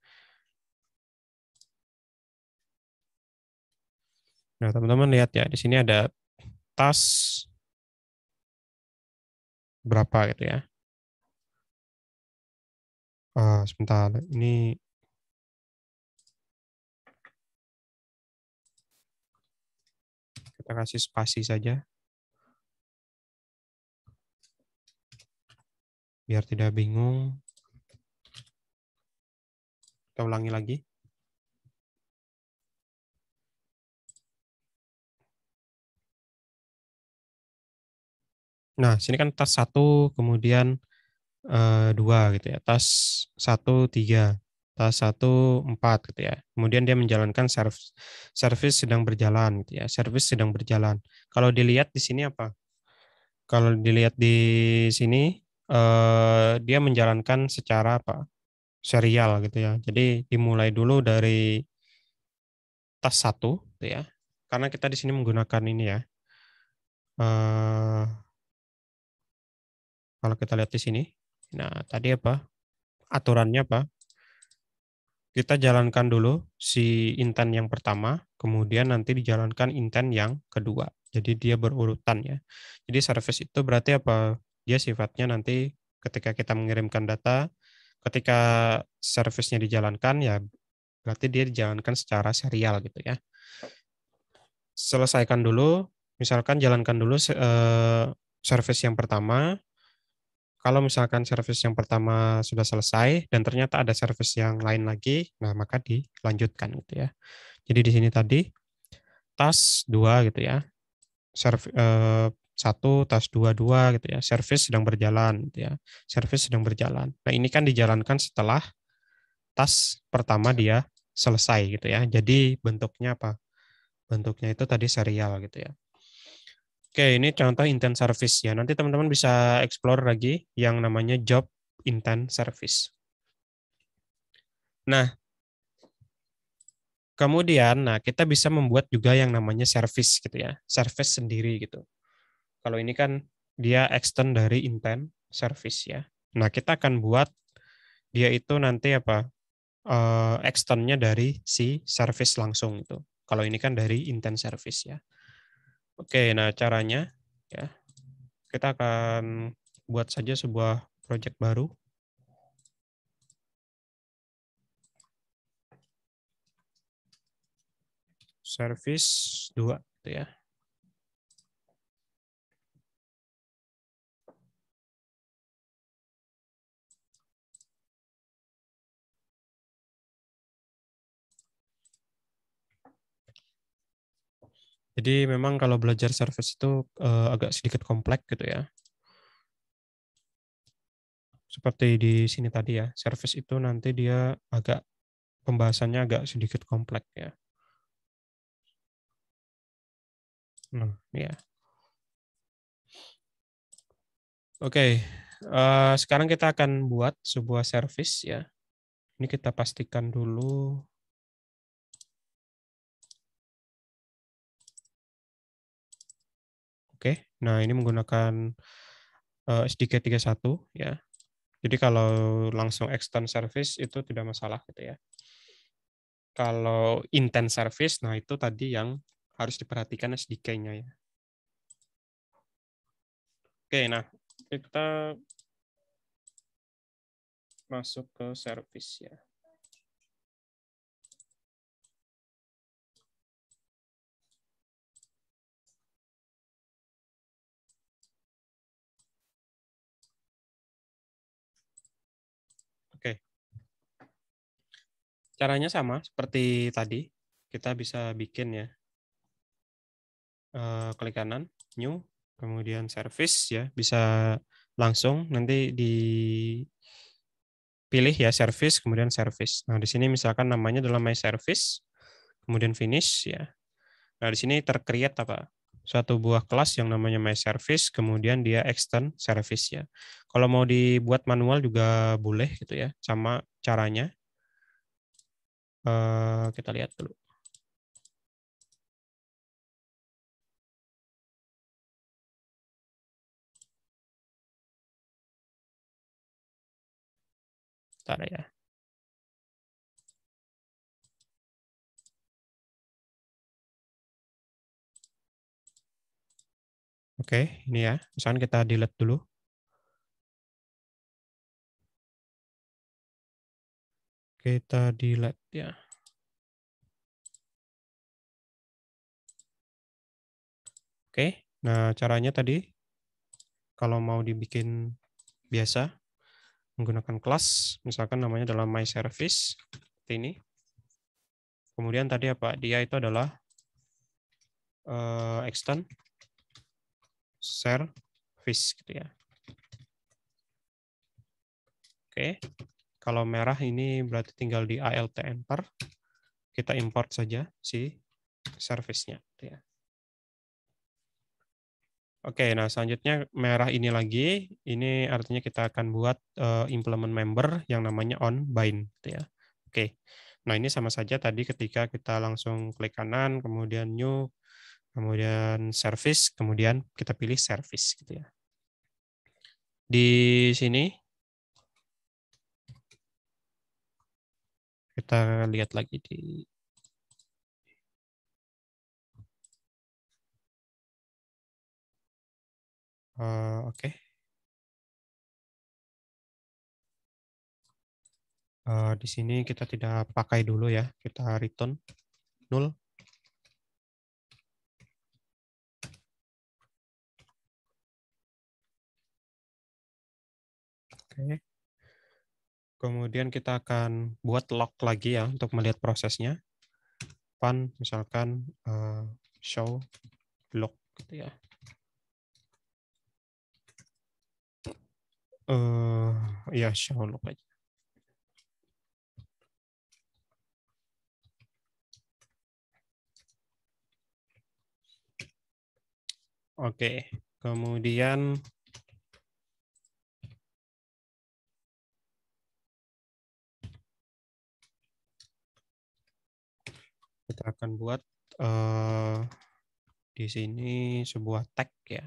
Nah, teman-teman lihat ya, di sini ada task berapa gitu ya. Sebentar, ini kita kasih spasi saja, biar tidak bingung. Kita ulangi lagi. Nah, sini kan task 1, kemudian 2 gitu ya. Task 1, 3. Task 1, 4 gitu ya. Kemudian dia menjalankan service sedang berjalan gitu ya. Service sedang berjalan. Kalau dilihat di sini apa? Kalau dilihat di sini, dia menjalankan secara apa? Serial gitu ya. Jadi dimulai dulu dari task 1 gitu ya. Karena kita di sini menggunakan ini ya. Kalau kita lihat di sini. Nah, tadi apa? Aturannya apa? Kita jalankan dulu si intent yang pertama, kemudian nanti dijalankan intent yang kedua. Jadi dia berurutan ya. Jadi service itu berarti apa? Dia sifatnya nanti ketika kita mengirimkan data, ketika service-nya dijalankan ya berarti dia dijalankan secara serial gitu ya. Selesaikan dulu, misalkan jalankan dulu service yang pertama. Kalau misalkan service yang pertama sudah selesai dan ternyata ada service yang lain lagi, nah maka dilanjutkan gitu ya. Jadi di sini tadi task 2 gitu ya. Satu, task 2 gitu ya. Service sedang berjalan gitu ya. Service sedang berjalan. Nah, ini kan dijalankan setelah task pertama dia selesai gitu ya. Jadi bentuknya apa? Bentuknya itu tadi serial gitu ya. Oke, ini contoh intent service ya. Nanti teman-teman bisa explore lagi yang namanya job intent service. Nah, kemudian kita bisa membuat juga yang namanya service gitu ya. Service sendiri gitu. Kalau ini kan dia extend dari intent service ya. Nah, kita akan buat dia itu nanti apa? Extendnya dari si service langsung itu. Kalau ini kan dari intent service ya. Oke, nah caranya ya kita akan buat saja sebuah project baru. Service 2 gitu ya. Jadi memang kalau belajar service itu agak sedikit kompleks gitu ya. Seperti di sini tadi ya, service itu nanti dia agak pembahasannya agak sedikit kompleks ya. Nah, ya. Oke, sekarang kita akan buat sebuah service ya. Ini kita pastikan dulu. Oke, nah ini menggunakan SDK 31 ya. Jadi kalau langsung extend service itu tidak masalah gitu ya. Kalau intent service, nah itu tadi yang harus diperhatikan SDK-nya ya. Oke, nah kita masuk ke service ya. Oke, caranya sama seperti tadi. Kita bisa bikin ya, klik kanan, new, kemudian service ya, bisa langsung nanti dipilih ya service, kemudian service. Nah, di sini misalkan namanya adalah my service, kemudian finish ya. Nah, di sini tercreate apa? Suatu buah kelas yang namanya my service, kemudian dia extend service ya. Kalau mau dibuat manual juga boleh gitu ya, sama caranya. Kita lihat dulu. Bentar ya. Oke, ini ya. Misalkan kita delete dulu. Kita delete ya. Oke, nah caranya tadi kalau mau dibikin biasa menggunakan kelas, misalkan namanya adalah my service, seperti ini. Kemudian tadi apa? Dia itu adalah extend service gitu ya. Oke, kalau merah ini berarti tinggal di alt enter, kita import saja si service-nya. Gitu ya. Oke, nah selanjutnya merah ini lagi, ini artinya kita akan buat implement member yang namanya on bind. Gitu ya. Oke, nah ini sama saja tadi ketika kita langsung klik kanan, kemudian new, kemudian service, kemudian kita pilih service. Gitu ya. Di sini kita lihat lagi di oke. Di sini kita tidak pakai dulu ya, kita return null. Oke. Kemudian kita akan buat log lagi ya untuk melihat prosesnya. Fun, misalkan show log gitu ya. Ya show log aja. Oke, kemudian kita akan buat di sini sebuah tag ya.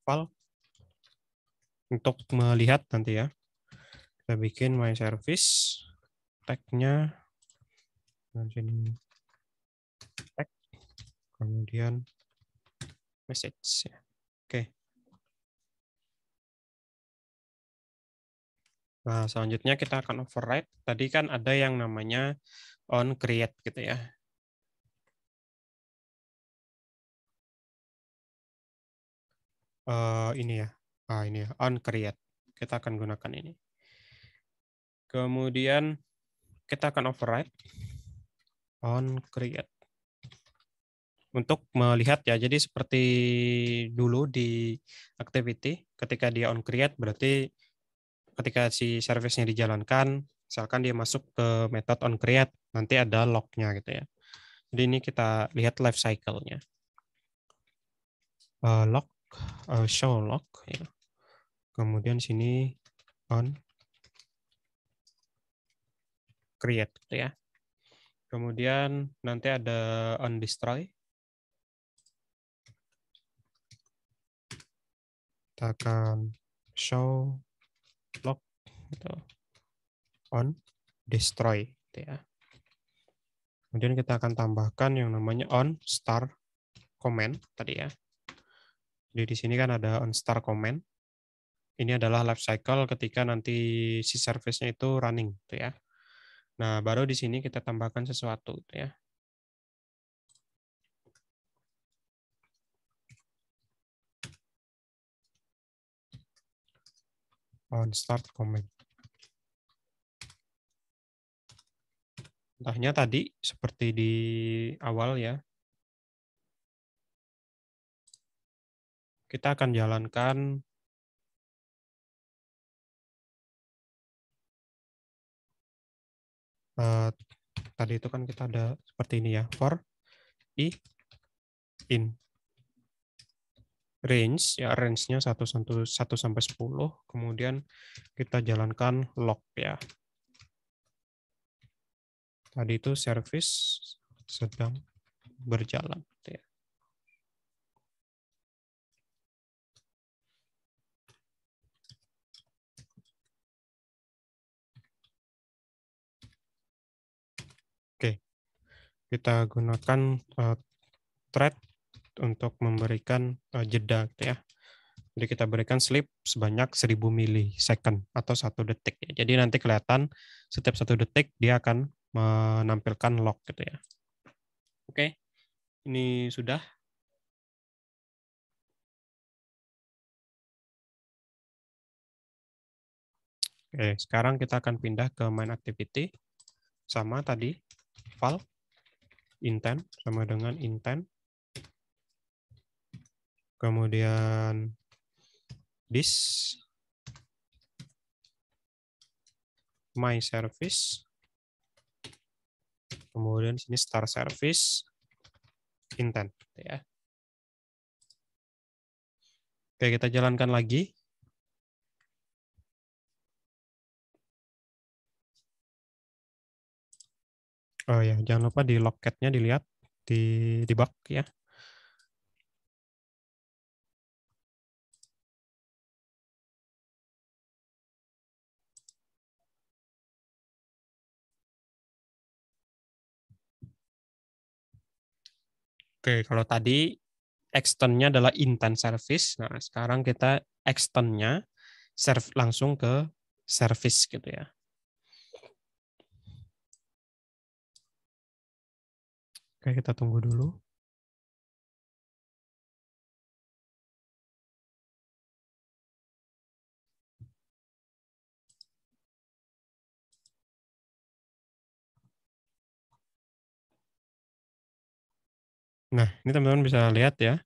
File untuk melihat nanti ya. Kita bikin my service tag-nya sini tag, kemudian message ya. Oke. Nah, selanjutnya kita akan override. Tadi kan ada yang namanya on create gitu ya. Ini ya. Ini ya, on create. Kita akan gunakan ini. Kemudian kita akan override on create untuk melihat ya. Jadi seperti dulu di activity, ketika dia on create berarti ketika si service-nya dijalankan, misalkan dia masuk ke method on create, nanti ada log-nya gitu ya. Jadi ini kita lihat life cycle-nya. Log, show log, ya. Kemudian sini on create gitu ya. Kemudian nanti ada on destroy. Kita akan show log gitu. On destroy gitu ya. Kemudian kita akan tambahkan yang namanya on start comment tadi ya. Jadi di sini kan ada on start comment. Ini adalah life cycle ketika nanti si service-nya itu running gitu ya. Nah, baru di sini kita tambahkan sesuatu gitu ya. On start comment. Entahnya tadi seperti di awal ya. Kita akan jalankan tadi itu kan kita ada seperti ini ya, for i in range ya, range-nya 1 sampai 10, kemudian kita jalankan log ya. Tadi itu service sedang berjalan gitu ya. Oke. Kita gunakan thread untuk memberikan jeda gitu ya. Jadi kita berikan sleep sebanyak 1000 milisecond atau 1 detik. Ya. Jadi nanti kelihatan setiap 1 detik dia akan menampilkan log gitu ya. Oke, ini sudah. Oke, sekarang kita akan pindah ke main activity. Sama tadi, val intent sama dengan intent. Kemudian this my service. Kemudian sini start service intent ya. Oke, kita jalankan lagi. Oh ya, jangan lupa di logcat-nya dilihat di debug ya. Oke, kalau tadi extend-nya adalah intent service. Nah, sekarang kita extend-nya langsung ke service gitu ya. Oke, kita tunggu dulu. Nah, ini teman-teman bisa lihat ya.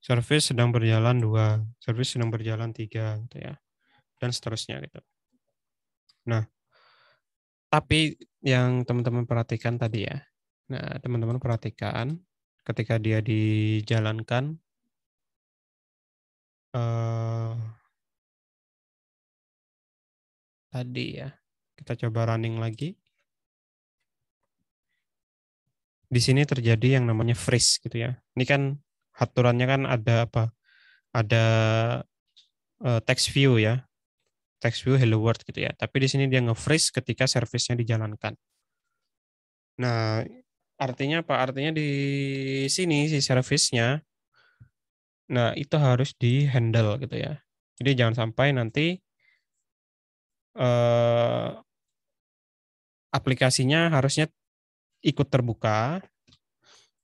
Service sedang berjalan 2, service sedang berjalan 3 gitu ya. Dan seterusnya gitu. Nah, tapi yang teman-teman perhatikan tadi ya. Nah, teman-teman perhatikan ketika dia dijalankan tadi ya. Kita coba running lagi. Di sini terjadi yang namanya freeze gitu ya. Ini kan aturannya kan ada apa? Ada text view ya. Text view hello world gitu ya. Tapi di sini dia nge-freeze ketika service-nya dijalankan. Nah, artinya apa? Artinya di sini si service-nya, nah itu harus di-handle gitu ya. Jadi jangan sampai nanti aplikasinya harusnya ikut terbuka,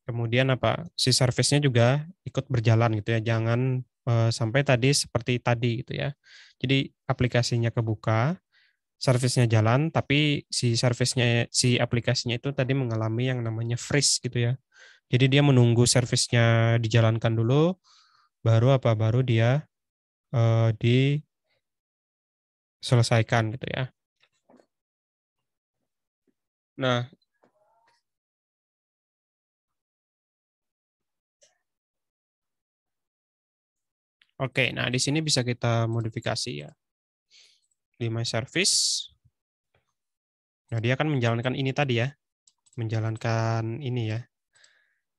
kemudian apa si service-nya juga ikut berjalan gitu ya. Jangan sampai tadi seperti tadi gitu ya. Jadi aplikasinya kebuka, servisnya jalan, tapi si aplikasinya itu tadi mengalami yang namanya freeze gitu ya. Jadi dia menunggu servisnya dijalankan dulu, baru dia diselesaikan gitu ya. Nah, oke. Nah, di sini bisa kita modifikasi ya. Di My Service, nah dia akan menjalankan ini tadi ya, menjalankan ini ya.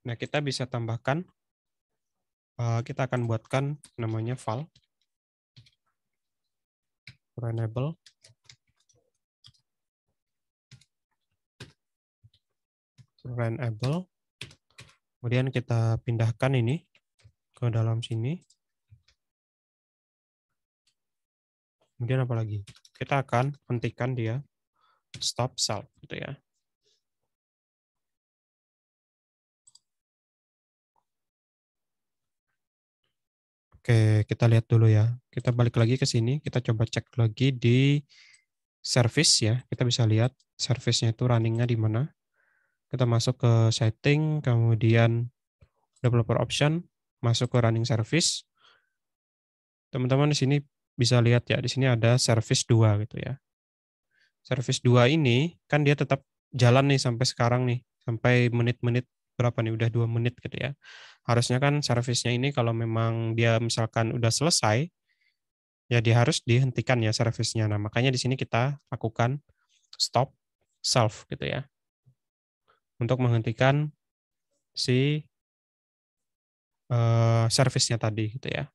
Nah, kita bisa tambahkan, kita akan buatkan namanya file runnable. Runnable. Kemudian kita pindahkan ini ke dalam sini. Kemudian apa lagi? Kita akan hentikan dia stop self gitu ya. Oke, kita lihat dulu ya. Kita balik lagi ke sini, kita coba cek lagi di service ya. Kita bisa lihat service-nya itu running-nya di mana. Kita masuk ke setting, kemudian developer option, masuk ke running service. Teman-teman di sini bisa lihat ya, di sini ada service 2 gitu ya. Service 2 ini kan dia tetap jalan nih sampai sekarang nih, sampai menit-menit berapa nih, udah 2 menit gitu ya. Harusnya kan service-nya ini kalau memang dia misalkan udah selesai, ya dia harus dihentikan ya service-nya. Nah, makanya di sini kita lakukan stop self gitu ya, untuk menghentikan si service-nya tadi gitu ya.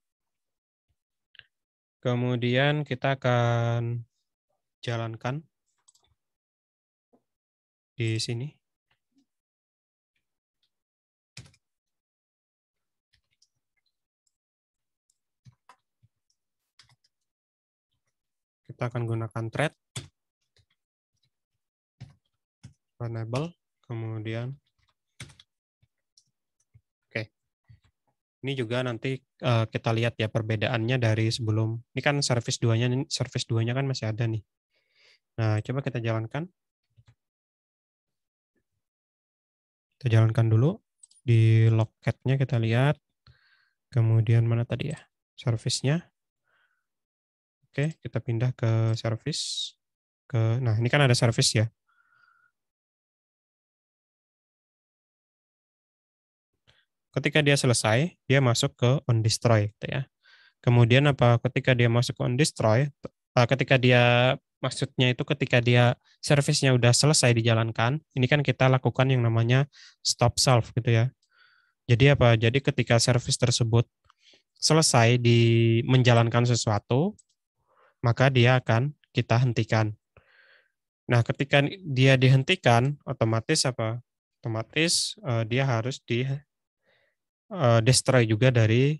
Kemudian kita akan jalankan di sini. Kita akan gunakan thread, enable, kemudian oke. Ini juga nanti kita lihat ya perbedaannya dari sebelum. Ini kan service 2-nya kan masih ada nih. Nah, coba kita jalankan. Kita jalankan dulu. Di logcat-nya kita lihat. Kemudian mana tadi ya? Service-nya. Oke, kita pindah ke service. Nah, ini kan ada service ya. Ketika dia selesai, dia masuk ke on destroy gitu ya. Kemudian ketika dia masuk ke on destroy, ketika dia maksudnya itu ketika dia service-nya udah selesai dijalankan, ini kan kita lakukan yang namanya stop self gitu ya. Jadi Jadi ketika service tersebut selesai di menjalankan sesuatu, maka dia akan kita hentikan. Nah, ketika dia dihentikan, Otomatis dia harus di destroy juga dari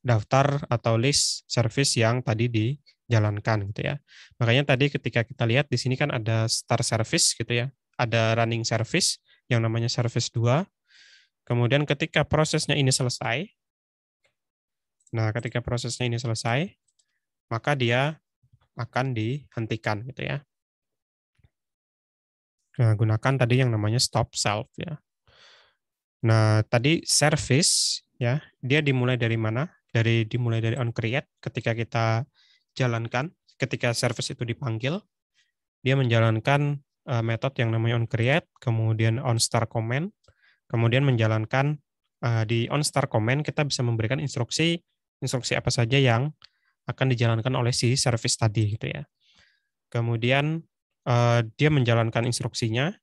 daftar atau list service yang tadi dijalankan gitu ya. Makanya tadi ketika kita lihat di sini kan ada start service gitu ya. Ada running service yang namanya service 2. Kemudian ketika prosesnya ini selesai, maka dia akan dihentikan gitu ya. Nah, gunakan tadi yang namanya stop self ya. Nah, tadi service ya, dia dimulai dari mana? Dimulai dari on create ketika kita jalankan, ketika service itu dipanggil, dia menjalankan metode yang namanya on create, kemudian on start command, kemudian menjalankan di on start command kita bisa memberikan instruksi apa saja yang akan dijalankan oleh si service tadi gitu ya. Kemudian dia menjalankan instruksinya.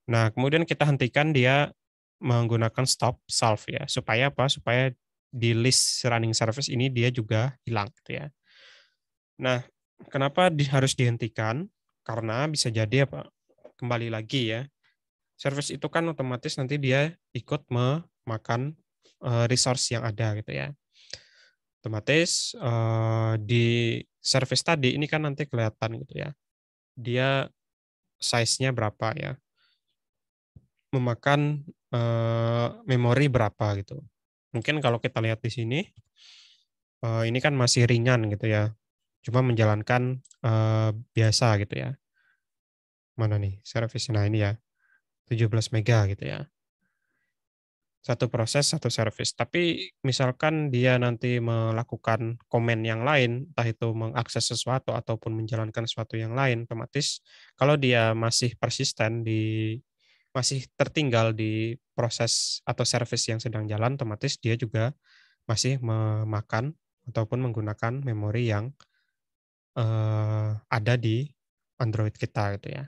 Nah, kemudian kita hentikan dia menggunakan stop self ya. Supaya apa? Supaya di list running service ini dia juga hilang gitu ya. Nah, kenapa harus dihentikan? Karena bisa jadi apa? Kembali lagi ya. Service itu kan otomatis nanti dia ikut memakan resource yang ada gitu ya. Otomatis di service tadi ini kan nanti kelihatan gitu ya. Dia size-nya berapa ya? Memakan memori berapa gitu. Mungkin kalau kita lihat di sini, ini kan masih ringan gitu ya, cuma menjalankan biasa gitu ya. Mana nih service? Nah ini ya, 17 mega gitu ya. Satu proses, satu service. Tapi misalkan dia nanti melakukan komen yang lain, entah itu mengakses sesuatu ataupun menjalankan sesuatu yang lain, otomatis kalau dia masih persisten masih tertinggal di proses atau service yang sedang jalan, otomatis dia juga masih memakan ataupun menggunakan memori yang ada di Android kita gitu ya.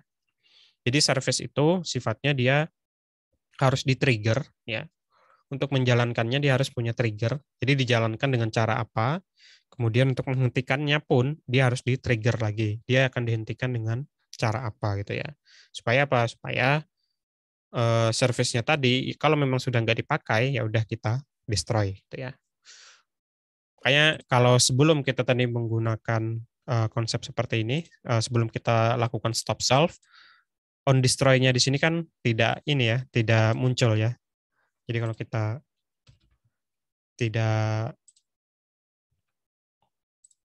Jadi service itu sifatnya dia harus di-trigger ya. Untuk menjalankannya dia harus punya trigger. Jadi dijalankan dengan cara apa? Kemudian untuk menghentikannya pun dia harus di-trigger lagi. Dia akan dihentikan dengan cara apa gitu ya. Supaya apa? Supaya service-nya tadi kalau memang sudah nggak dipakai ya udah kita destroy gitu ya. Kayak kalau sebelum kita tadi menggunakan konsep seperti ini, sebelum kita lakukan stop self, on destroy-nya di sini kan tidak ini ya, tidak muncul ya. Jadi kalau kita tidak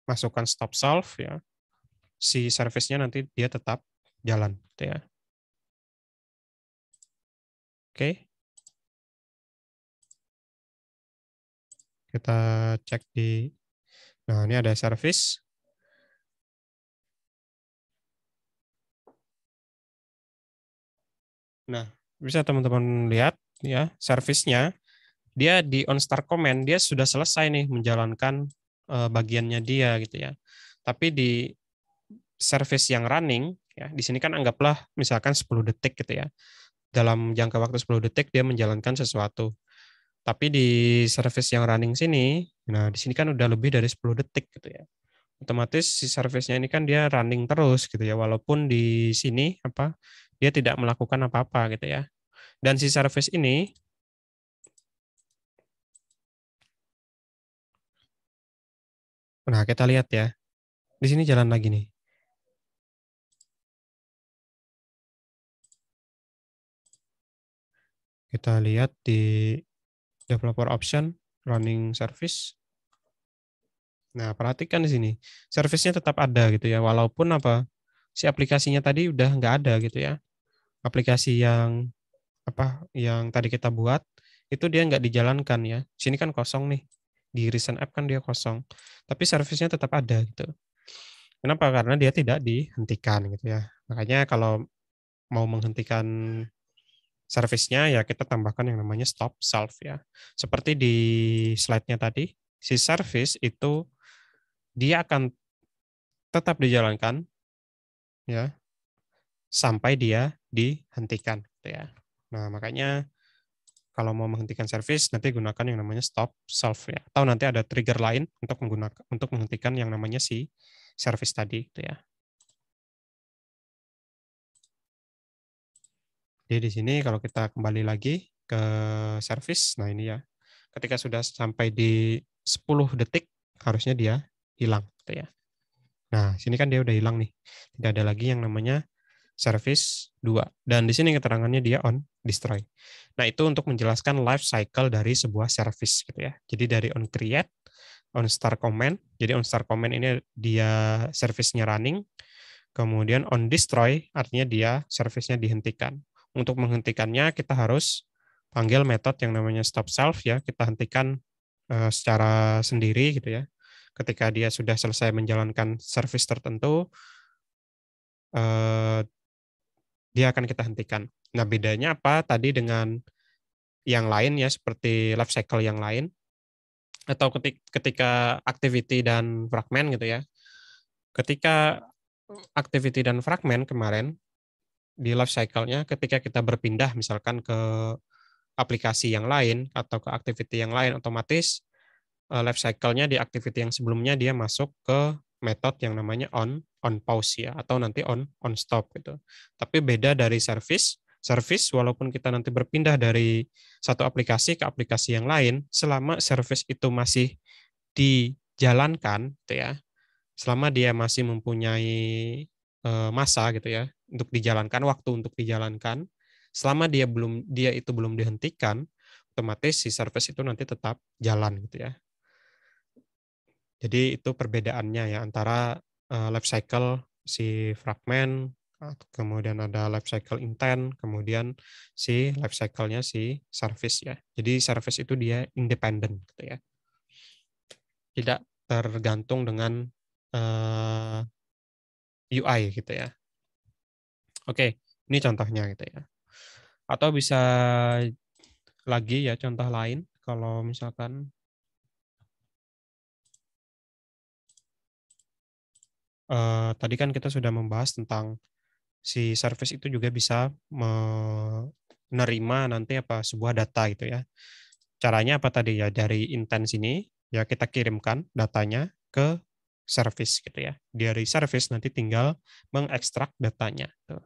masukkan stop self ya, si service-nya nanti dia tetap jalan gitu ya. Oke. Kita cek di nah ini ada service. Nah, bisa teman-teman lihat ya, service-nya dia di on start command dia sudah selesai nih menjalankan bagiannya dia gitu ya. Tapi di service yang running ya, di sini kan anggaplah misalkan 10 detik gitu ya. Dalam jangka waktu 10 detik dia menjalankan sesuatu. Tapi di service yang running sini, nah di sini kan udah lebih dari 10 detik gitu ya. Otomatis si service-nya ini kan dia running terus gitu ya, walaupun di sini apa dia tidak melakukan apa-apa gitu ya. Dan si service ini, nah kita lihat ya, di sini jalan lagi nih. Kita lihat di developer option, running service. Nah, perhatikan di sini, service-nya tetap ada gitu ya, walaupun apa si aplikasinya tadi udah nggak ada gitu ya. Aplikasi yang apa yang tadi kita buat itu dia nggak dijalankan ya. Sini kan kosong nih. Di recent app kan dia kosong. Tapi service-nya tetap ada gitu. Kenapa? Karena dia tidak dihentikan gitu ya. Makanya kalau mau menghentikan service-nya ya kita tambahkan yang namanya stop self ya. Seperti di slide-nya tadi, si service itu dia akan tetap dijalankan ya sampai dia dihentikan gitu ya. Nah, makanya kalau mau menghentikan service nanti gunakan yang namanya stop self ya. Atau nanti ada trigger lain untuk menghentikan yang namanya si service tadi gitu ya. Jadi di sini kalau kita kembali lagi ke service, nah ini ya. Ketika sudah sampai di 10 detik harusnya dia hilang gitu ya. Nah, sini kan dia udah hilang nih. Tidak ada lagi yang namanya service 2. Dan di sini keterangannya dia on destroy. Nah, itu untuk menjelaskan life cycle dari sebuah service gitu ya. Jadi dari on create, on start command. Jadi on start command ini dia service-nya running. Kemudian on destroy artinya dia service-nya dihentikan. Untuk menghentikannya kita harus panggil metode yang namanya stop self ya. Kita hentikan secara sendiri gitu ya. Ketika dia sudah selesai menjalankan service tertentu, dia akan kita hentikan. Nah, bedanya apa tadi dengan yang lain ya, seperti life cycle yang lain, atau ketika activity dan fragment gitu ya. Ketika activity dan fragment kemarin, di life cycle-nya, ketika kita berpindah misalkan ke aplikasi yang lain atau ke activity yang lain, otomatis life cycle-nya di activity yang sebelumnya dia masuk ke metode yang namanya on pause ya, atau nanti on stop gitu. Tapi beda dari service walaupun kita nanti berpindah dari satu aplikasi ke aplikasi yang lain, selama service itu masih dijalankan gitu ya, selama dia masih mempunyai masa gitu ya untuk dijalankan, waktu untuk dijalankan, selama dia itu belum dihentikan, otomatis si service itu nanti tetap jalan gitu ya. Jadi itu perbedaannya ya antara life cycle si fragment, kemudian ada life cycle intent, kemudian si life cycle-nya si service ya. Jadi service itu dia independen gitu ya. Tidak tergantung dengan UI gitu ya. Oke, ini contohnya gitu ya. Atau bisa lagi ya contoh lain kalau misalkan tadi kan kita sudah membahas tentang si service itu juga bisa menerima nanti apa sebuah data gitu ya. Caranya apa tadi ya, dari intent ini ya kita kirimkan datanya ke service gitu ya. Dari service nanti tinggal mengekstrak datanya tuh.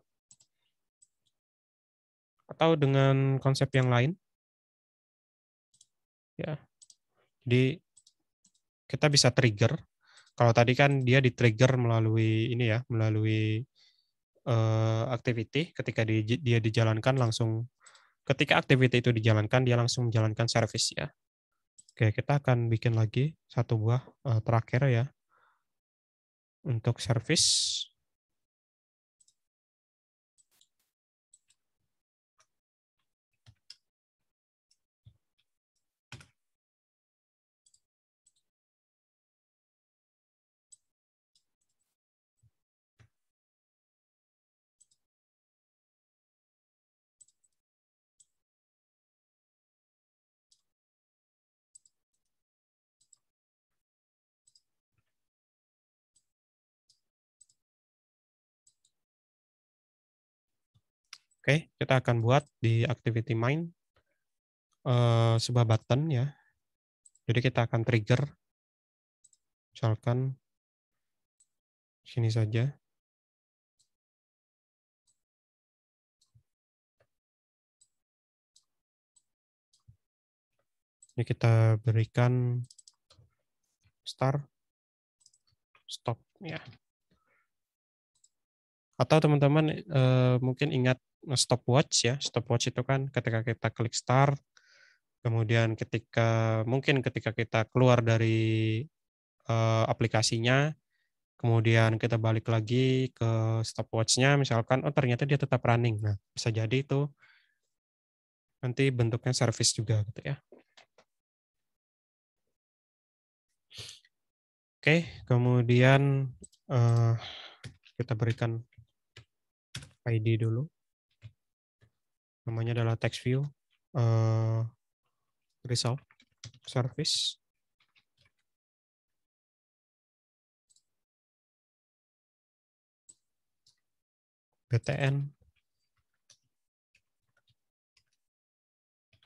Atau dengan konsep yang lain ya. Jadi kita bisa trigger. Kalau tadi kan dia di-trigger melalui ini ya, melalui activity ketika dia dijalankan langsung ketika activity itu dijalankan dia langsung menjalankan service ya. Oke, kita akan bikin lagi satu buah terakhir ya untuk service. Oke, kita akan buat di activity main sebuah button ya. Jadi kita akan trigger misalkan sini saja. Ini kita berikan start, stop ya. Atau teman-teman mungkin ingat stopwatch ya. Stopwatch itu kan ketika kita klik start, kemudian ketika kita keluar dari aplikasinya, kemudian kita balik lagi ke stopwatch-nya, misalkan oh ternyata dia tetap running. Nah, bisa jadi itu nanti bentuknya service juga gitu ya. Oke, kemudian eh, kita berikan ID dulu. Namanya adalah text view result service. BTN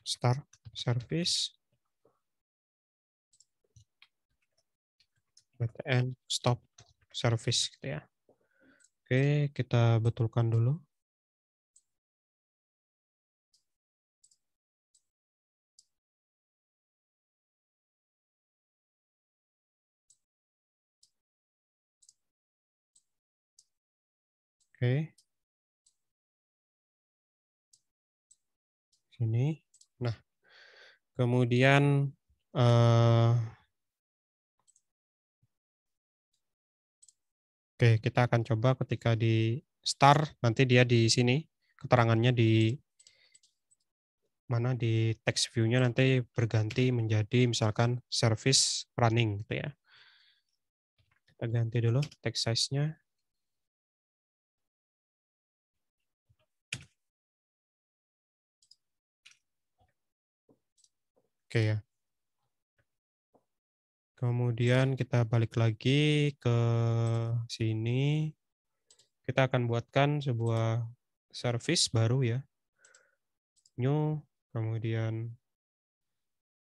start service. BTN stop service gitu ya. Oke, kita betulkan dulu. Oke. Sini. Nah, kemudian oke, kita akan coba ketika di start nanti dia di sini keterangannya di mana di text view-nya nanti berganti menjadi misalkan service running gitu ya. Kita ganti dulu text size-nya. Oke ya. Kemudian kita balik lagi ke sini. Kita akan buatkan sebuah service baru ya. New, kemudian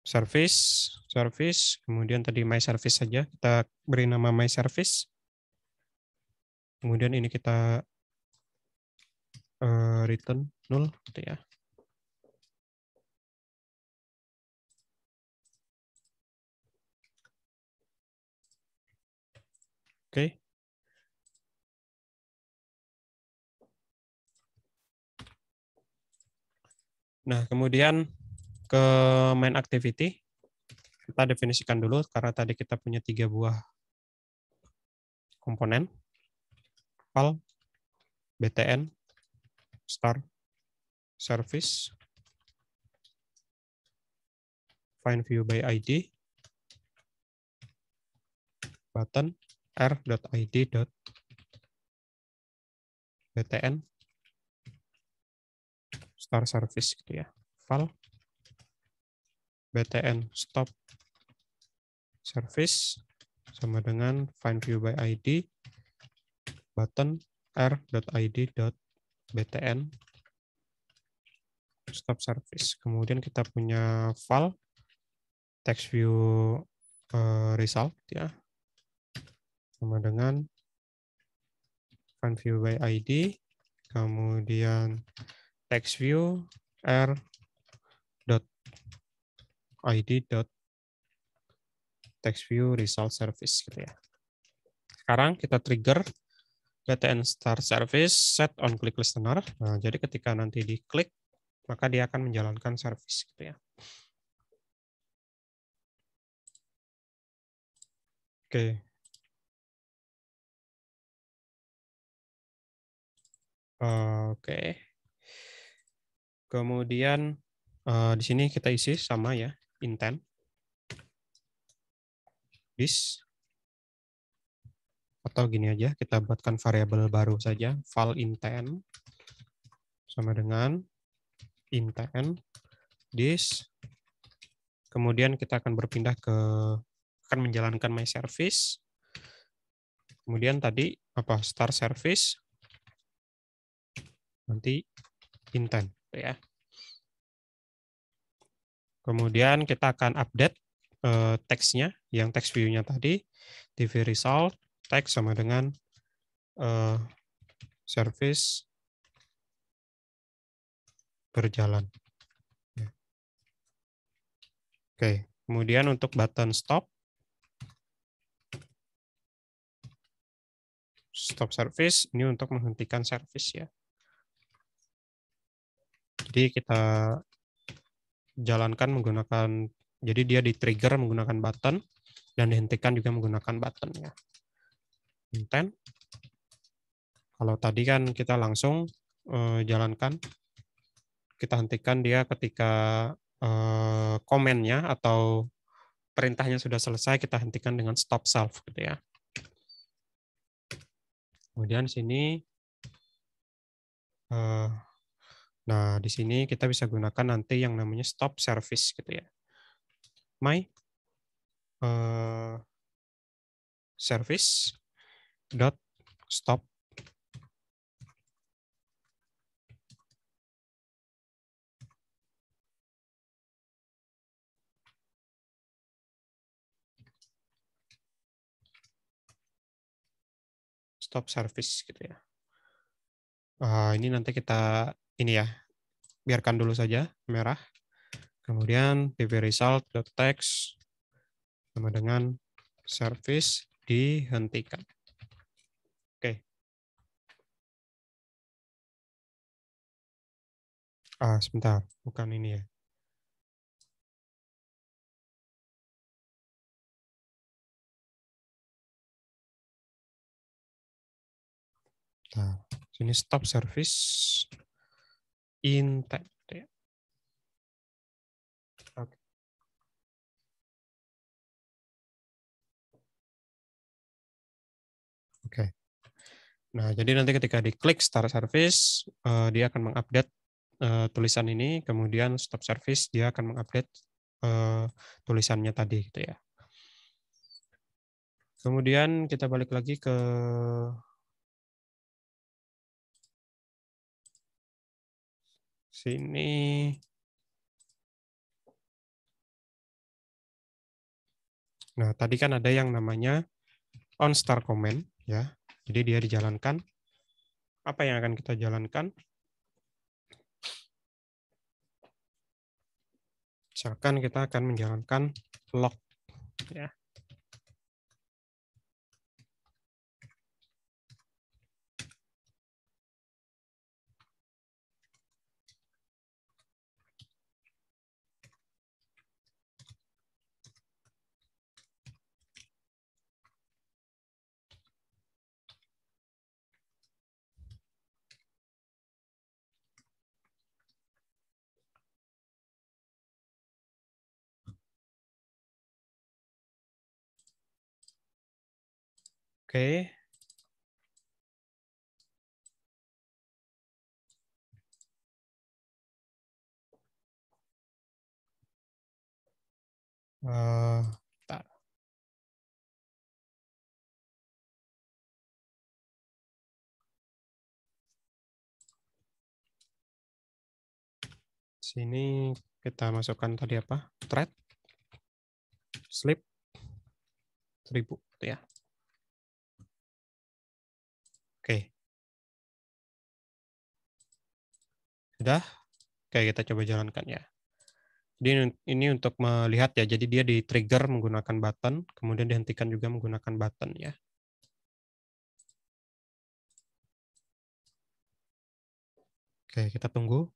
service, kemudian tadi my service saja. Kita beri nama my service. Kemudian ini kita return null gitu ya. Oke. Nah, kemudian ke main activity, kita definisikan dulu karena tadi kita punya 3 buah komponen, val, btn, start, service, find view by ID, button, r.id.btn, start service gitu ya. Val, btn stop service sama dengan find view by ID button r.id.btn stop service. Kemudian kita punya val text view result ya sama dengan find view by ID, kemudian text view r.id. text view result service gitu ya. Sekarang kita trigger btn start service set on click listener. Nah, jadi ketika nanti diklik maka dia akan menjalankan service gitu ya. Oke. Oke. Kemudian di sini kita isi sama ya, intent this, atau gini aja, kita buatkan variabel baru saja, val intent sama dengan intent this. Kemudian kita akan berpindah ke akan menjalankan my service. Kemudian tadi apa, start service nanti intent ya. Kemudian kita akan update teksnya, yang text view-nya tadi, TV result, text sama dengan service berjalan. Oke, kemudian untuk button stop service, ini untuk menghentikan service ya. Jadi kita jalankan menggunakan, jadi dia di-trigger menggunakan button dan dihentikan juga menggunakan button ya. Intent. Kalau tadi kan kita langsung jalankan, kita hentikan dia ketika komennya atau perintahnya sudah selesai, kita hentikan dengan stop self gitu ya. Kemudian sini, nah di sini kita bisa gunakan nanti yang namanya stop service gitu ya. My service dot stop service gitu ya. Ini nanti kita ini ya, biarkan dulu saja merah. Kemudian pv result dot text sama dengan service dihentikan. Oke. Sebentar, bukan ini ya. Nah, sini stop service intent ya. Oke. Oke. Nah, jadi nanti ketika diklik start service, dia akan mengupdate tulisan ini, kemudian stop service dia akan mengupdate tulisannya tadi gitu ya. Kemudian kita balik lagi ke sini. Nah, tadi kan ada yang namanya on start comment ya. Jadi dia dijalankan. Apa yang akan kita jalankan? Misalkan kita akan menjalankan log ya. Oke. Bentar. Sini kita masukkan tadi apa? Thread, sleep, 1000 gitu ya. Oke. Sudah? Oke, kita coba jalankan ya. Jadi ini untuk melihat ya, jadi dia di trigger menggunakan button, kemudian dihentikan juga menggunakan button ya. Oke, kita tunggu.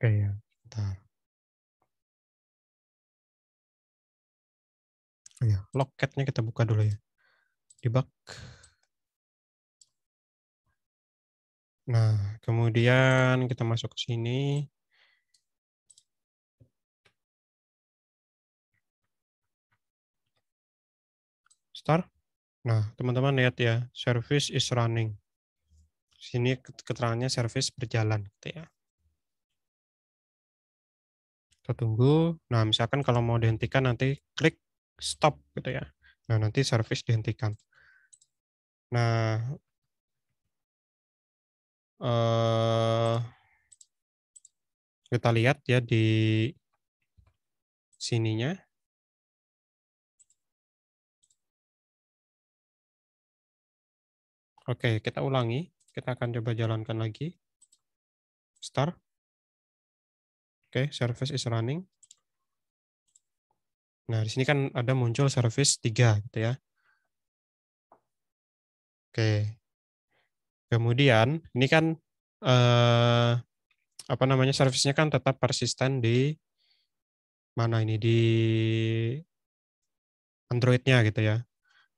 Oke ya, bentar. Oh ya, logcat-nya kita buka dulu ya. Debug. Nah, kemudian kita masuk ke sini. Start. Nah, teman-teman lihat ya, service is running. Sini keterangannya service berjalan gitu ya. Kita tunggu. Nah, misalkan kalau mau dihentikan nanti klik stop gitu ya. Nah, nanti service dihentikan. Nah, kita lihat ya di sininya. Oke, kita ulangi. Kita akan coba jalankan lagi. Start. Oke, service is running. Nah, di sini kan ada muncul service 3 gitu ya. Oke. Kemudian ini kan apa namanya, servicenya kan tetap persisten di mana ini, di Android-nya gitu ya.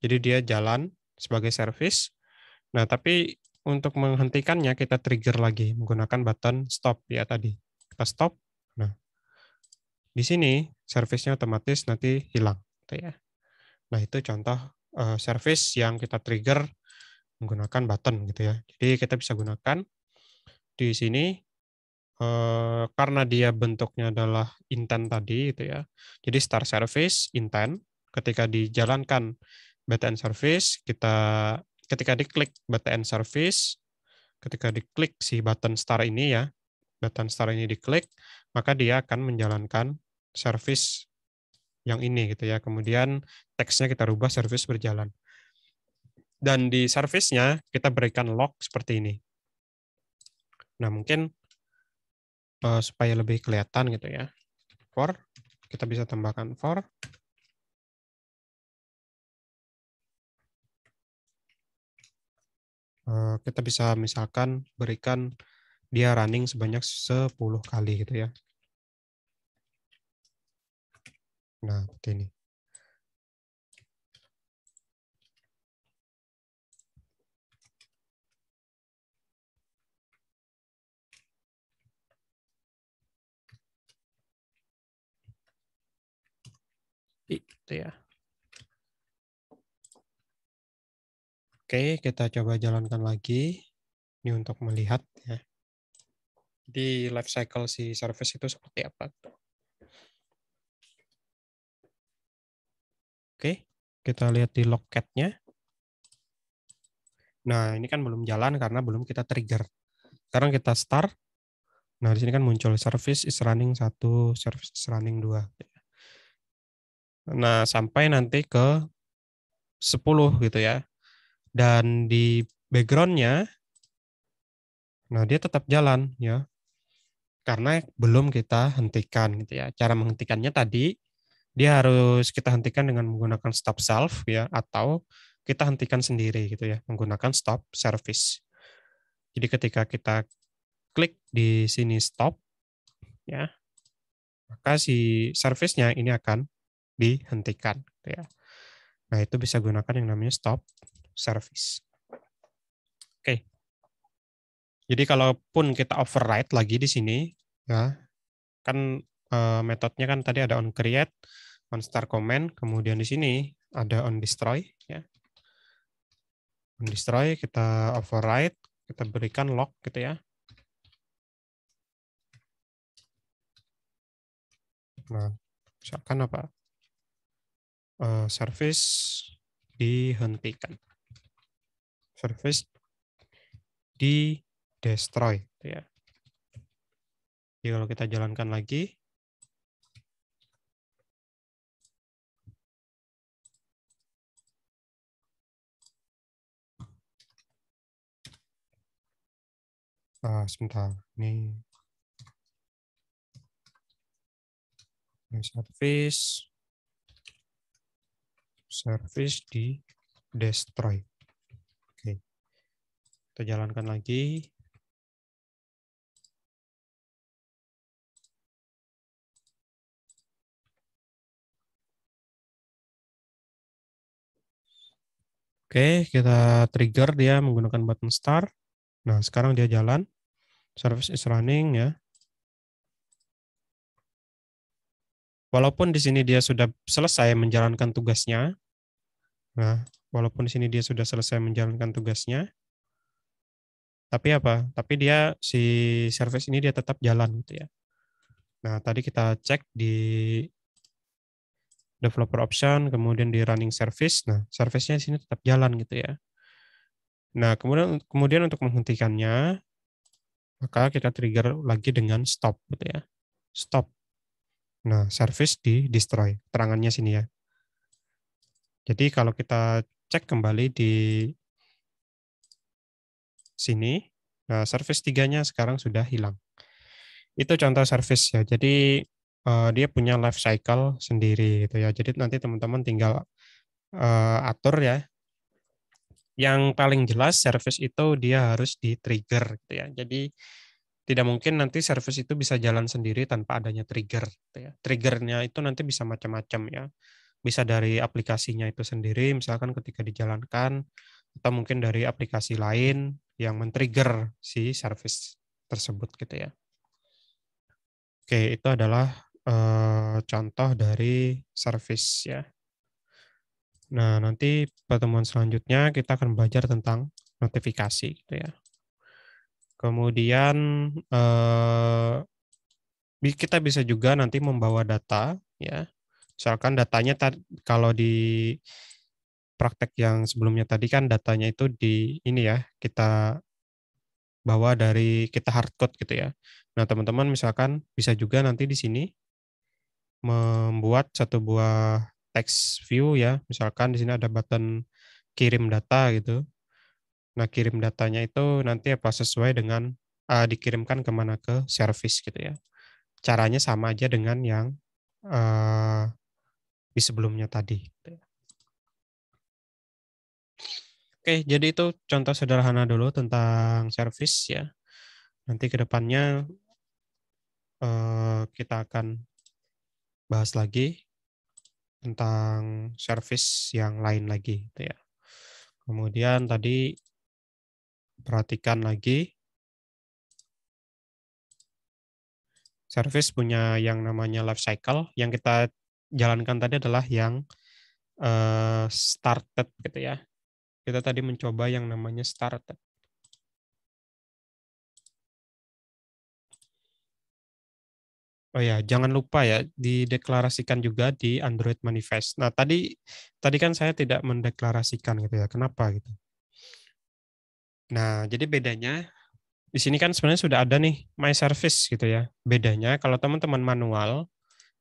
Jadi dia jalan sebagai service. Nah, tapi untuk menghentikannya kita trigger lagi menggunakan button stop ya tadi. Kita stop. Nah, di sini service-nya otomatis nanti hilang gitu ya. Nah, itu contoh service yang kita trigger menggunakan button gitu ya. Jadi kita bisa gunakan di sini karena dia bentuknya adalah intent tadi gitu ya. Jadi start service intent ketika dijalankan BTN service, ketika diklik BTN service, ketika diklik si button start ini ya, button start ini diklik, maka dia akan menjalankan service yang ini gitu ya. Kemudian teksnya kita rubah service berjalan. Dan di service-nya kita berikan log seperti ini. Nah, mungkin supaya lebih kelihatan gitu ya. For, kita bisa tambahkan for. Kita bisa misalkan berikan dia running sebanyak 10 kali gitu ya. Nah, seperti ini. Gitu ya. Oke, kita coba jalankan lagi. Ini untuk melihat ya. Di life cycle si service itu seperti apa. Oke, kita lihat di logcat-nya. Nah, ini kan belum jalan karena belum kita trigger. Sekarang kita start. Nah, di sini kan muncul service is running 1, service is running 2. Nah, sampai nanti ke 10 gitu ya. Dan di background-nya, nah dia tetap jalan ya. Karena belum kita hentikan gitu ya. Cara menghentikannya tadi dia harus kita hentikan dengan menggunakan stop self ya, atau kita hentikan sendiri gitu ya, menggunakan stop service. Jadi ketika kita klik di sini stop ya, maka si service-nya ini akan dihentikan gitu ya. Nah, itu bisa gunakan yang namanya stop service. Oke. Jadi kalaupun kita override lagi di sini ya, kan metodenya kan tadi ada on create, on start comment, kemudian di sini ada on destroy ya. On destroy kita override, kita berikan lock gitu ya. Nah, misalkan apa? Service dihentikan. Service di destroy gitu ya. Jadi kalau kita jalankan lagi, sebentar, ini service di destroy. Oke, kita jalankan lagi. Oke, kita trigger dia menggunakan button start. Nah, sekarang dia jalan. Service is running ya. Walaupun di sini dia sudah selesai menjalankan tugasnya. Nah, walaupun di sini dia sudah selesai menjalankan tugasnya, tapi apa? Tapi dia si service ini dia tetap jalan gitu ya. Nah, tadi kita cek di developer option, kemudian di running service. Nah, service-nya di sini tetap jalan gitu ya. Nah, kemudian untuk menghentikannya, maka kita trigger lagi dengan stop gitu ya. Stop. Nah, service di destroy. Terangannya sini ya. Jadi kalau kita cek kembali di sini, nah service 3-nya sekarang sudah hilang. Itu contoh service ya. Jadi dia punya life cycle sendiri gitu ya. Jadi nanti teman-teman tinggal atur ya. Yang paling jelas service itu dia harus di-trigger gitu ya. Jadi tidak mungkin nanti service itu bisa jalan sendiri tanpa adanya trigger gitu ya. Triggernya itu nanti bisa macam-macam ya. Bisa dari aplikasinya itu sendiri, misalkan ketika dijalankan, atau mungkin dari aplikasi lain yang men-trigger si service tersebut gitu ya. Oke, itu adalah contoh dari service ya. Nah, nanti pertemuan selanjutnya kita akan belajar tentang notifikasi gitu ya. Kemudian kita bisa juga nanti membawa data ya. Misalkan datanya kalau di praktek yang sebelumnya tadi kan datanya itu di ini ya, kita bawa dari kita hardcode gitu ya. Nah, teman-teman misalkan bisa juga nanti di sini membuat satu buah text view ya. Misalkan di sini ada button kirim data gitu. Nah, kirim datanya itu nanti apa sesuai dengan dikirimkan kemana ke service gitu ya. Caranya sama aja dengan yang di sebelumnya tadi. Gitu ya. Oke, jadi itu contoh sederhana dulu tentang service ya. Nanti ke depannya kita akan bahas lagi tentang service yang lain lagi gitu ya. Kemudian tadi perhatikan lagi service punya yang namanya life cycle. Yang kita jalankan tadi adalah yang started gitu ya. Kita tadi mencoba yang namanya started. Oh ya, jangan lupa ya dideklarasikan juga di Android Manifest. Nah, tadi kan saya tidak mendeklarasikan gitu ya. Kenapa gitu? Nah, jadi bedanya di sini kan sebenarnya sudah ada nih My Service gitu ya. Bedanya kalau teman-teman manual,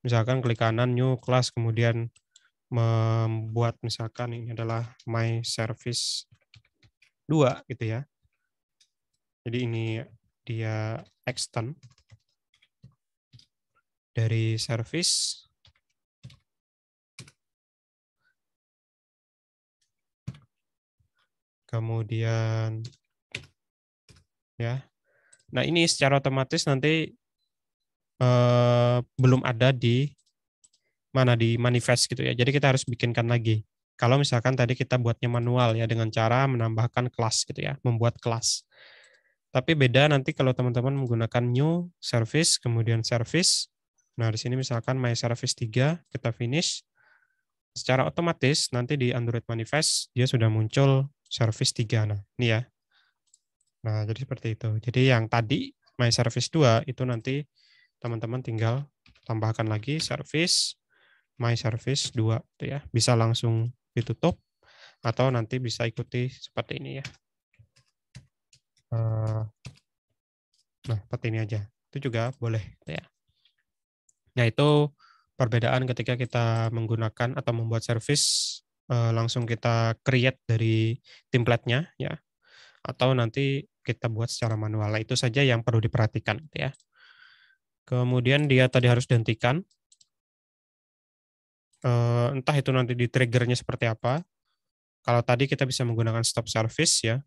misalkan klik kanan New Class, kemudian membuat misalkan ini adalah My Service 2 gitu ya. Jadi ini dia extend dari service kemudian ya. Nah, ini secara otomatis nanti belum ada di mana di manifest gitu ya. Jadi kita harus bikinkan lagi. Kalau misalkan tadi kita buatnya manual ya dengan cara menambahkan kelas gitu ya, membuat kelas. Tapi beda nanti kalau teman-teman menggunakan new service, kemudian service. Nah, di sini misalkan my service 3, kita finish. Secara otomatis nanti di Android Manifest dia sudah muncul service 3. Nah, ini ya. Nah, jadi seperti itu. Jadi yang tadi my service 2 itu nanti teman-teman tinggal tambahkan lagi service my service 2 itu ya. Bisa langsung ditutup atau nanti bisa ikuti seperti ini ya. Nah, seperti ini aja. Itu juga boleh gitu ya. Nah, itu perbedaan ketika kita menggunakan atau membuat service langsung kita create dari template-nya ya, atau nanti kita buat secara manual. Nah, itu saja yang perlu diperhatikan gitu ya. Kemudian dia tadi harus dihentikan, entah itu nanti di triggernya seperti apa. Kalau tadi kita bisa menggunakan stop service ya,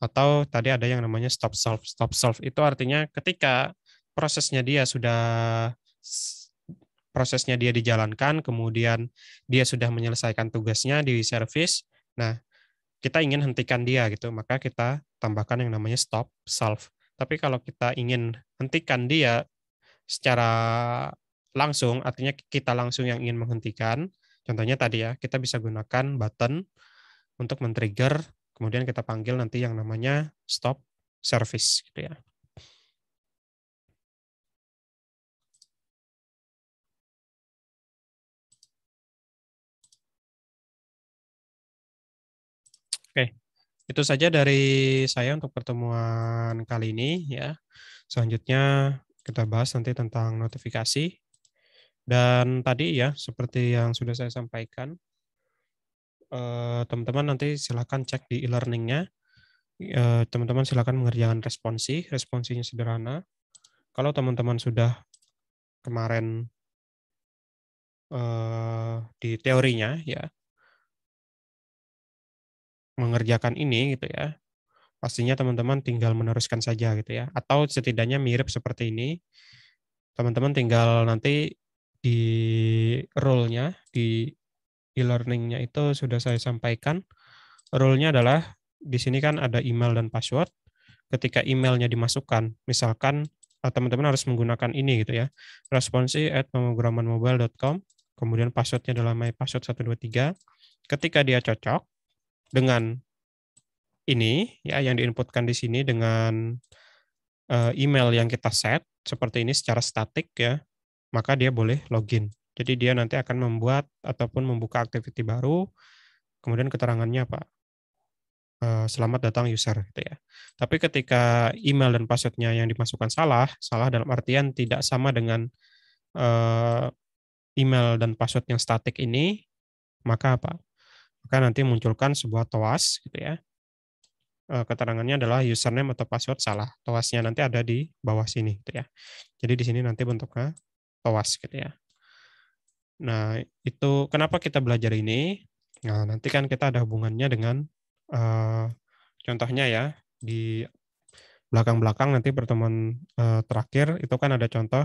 atau tadi ada yang namanya stop solve. Stop solve itu artinya ketika prosesnya dia sudah prosesnya dia dijalankan, kemudian dia sudah menyelesaikan tugasnya di service. Nah, kita ingin hentikan dia gitu, maka kita tambahkan yang namanya stop solve. Tapi kalau kita ingin hentikan dia secara langsung, artinya kita langsung yang ingin menghentikan, contohnya tadi ya, kita bisa gunakan button untuk men-trigger, kemudian kita panggil nanti yang namanya stop service gitu ya. Oke, itu saja dari saya untuk pertemuan kali ini ya. Selanjutnya kita bahas nanti tentang notifikasi. Dan tadi ya, seperti yang sudah saya sampaikan, teman-teman nanti silakan cek di e-learning-nya. Teman-teman silakan mengerjakan responsi. Responsinya sederhana. Kalau teman-teman sudah kemarin di teorinya ya mengerjakan ini gitu ya, pastinya teman-teman tinggal meneruskan saja gitu ya. Atau setidaknya mirip seperti ini. Teman-teman tinggal nanti di role-nya, di e-learning-nya itu sudah saya sampaikan. Rule-nya adalah di sini kan ada email dan password. Ketika emailnya dimasukkan, misalkan teman-teman harus menggunakan ini gitu ya, responsi@pemrogramanmobile.com, kemudian passwordnya adalah mypassword123. Ketika dia cocok dengan ini ya yang diinputkan di sini dengan email yang kita set seperti ini secara statik ya, maka dia boleh login. Jadi dia nanti akan membuat ataupun membuka activity baru, kemudian keterangannya apa? Selamat datang user gitu ya. Tapi ketika email dan passwordnya yang dimasukkan salah, salah dalam artian tidak sama dengan eh, email dan password yang statik ini, maka apa? Maka nanti munculkan sebuah TOAS gitu ya. Keterangannya adalah username atau password salah. TOAS-nya nanti ada di bawah sini gitu ya. Jadi di sini nanti bentuknya TOAS gitu ya. Nah, itu kenapa kita belajar ini? Nah, nanti kan kita ada hubungannya dengan contohnya ya di belakang-belakang nanti pertemuan terakhir itu kan ada contoh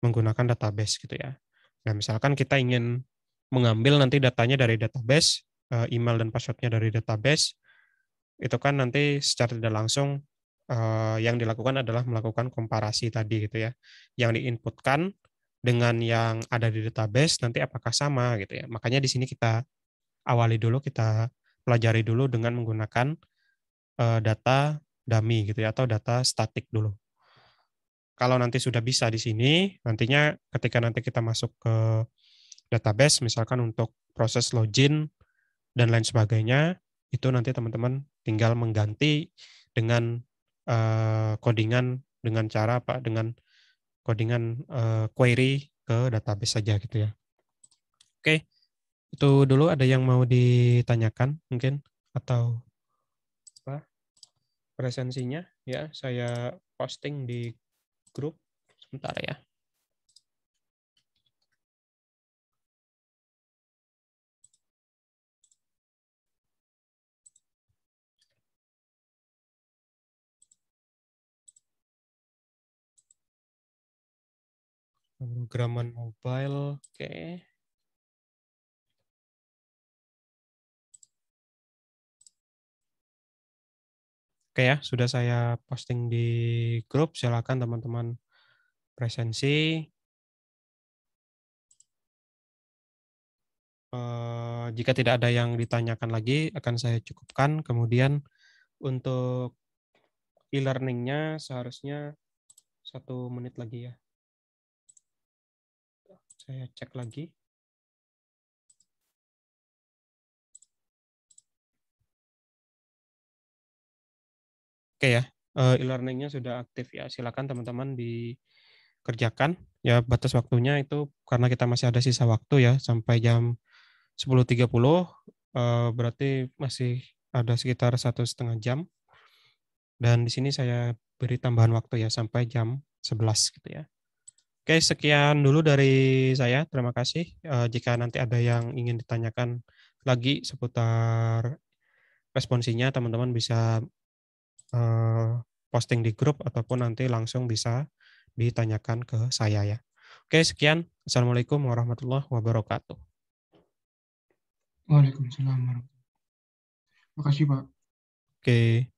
menggunakan database gitu ya. Nah, misalkan kita ingin mengambil nanti datanya dari database, email dan passwordnya dari database, itu kan nanti secara tidak langsung yang dilakukan adalah melakukan komparasi tadi gitu ya. Yang diinputkan dengan yang ada di database nanti apakah sama gitu ya. Makanya di sini kita awali dulu, kita pelajari dulu dengan menggunakan data dummy gitu ya atau data statik dulu. Kalau nanti sudah bisa di sini, nantinya ketika nanti kita masuk ke database, misalkan untuk proses login dan lain sebagainya, itu nanti teman-teman tinggal mengganti dengan codingan dengan cara apa? Dengan codingan query ke database saja gitu ya. Oke, itu dulu ada yang mau ditanyakan mungkin atau apa? Presensinya ya, saya posting di grup sebentar ya. Pemrograman mobile. Oke. Oke ya, sudah saya posting di grup. Silakan teman-teman presensi. Jika tidak ada yang ditanyakan lagi, akan saya cukupkan. Kemudian untuk e-learningnya seharusnya 1 menit lagi ya. Saya cek lagi. Oke ya, e-learningnya sudah aktif ya. Silakan teman-teman dikerjakan. Ya, batas waktunya itu karena kita masih ada sisa waktu ya sampai jam 10.30, berarti masih ada sekitar 1,5 jam. Dan di sini saya beri tambahan waktu ya sampai jam 11 gitu ya. Oke, sekian dulu dari saya. Terima kasih. Jika nanti ada yang ingin ditanyakan lagi seputar responsinya, teman-teman bisa eh, posting di grup ataupun nanti langsung bisa ditanyakan ke saya ya. Oke, sekian. Assalamualaikum warahmatullahi wabarakatuh. Waalaikumsalam warahmatullahi wabarakatuh. Makasih, Pak. Oke.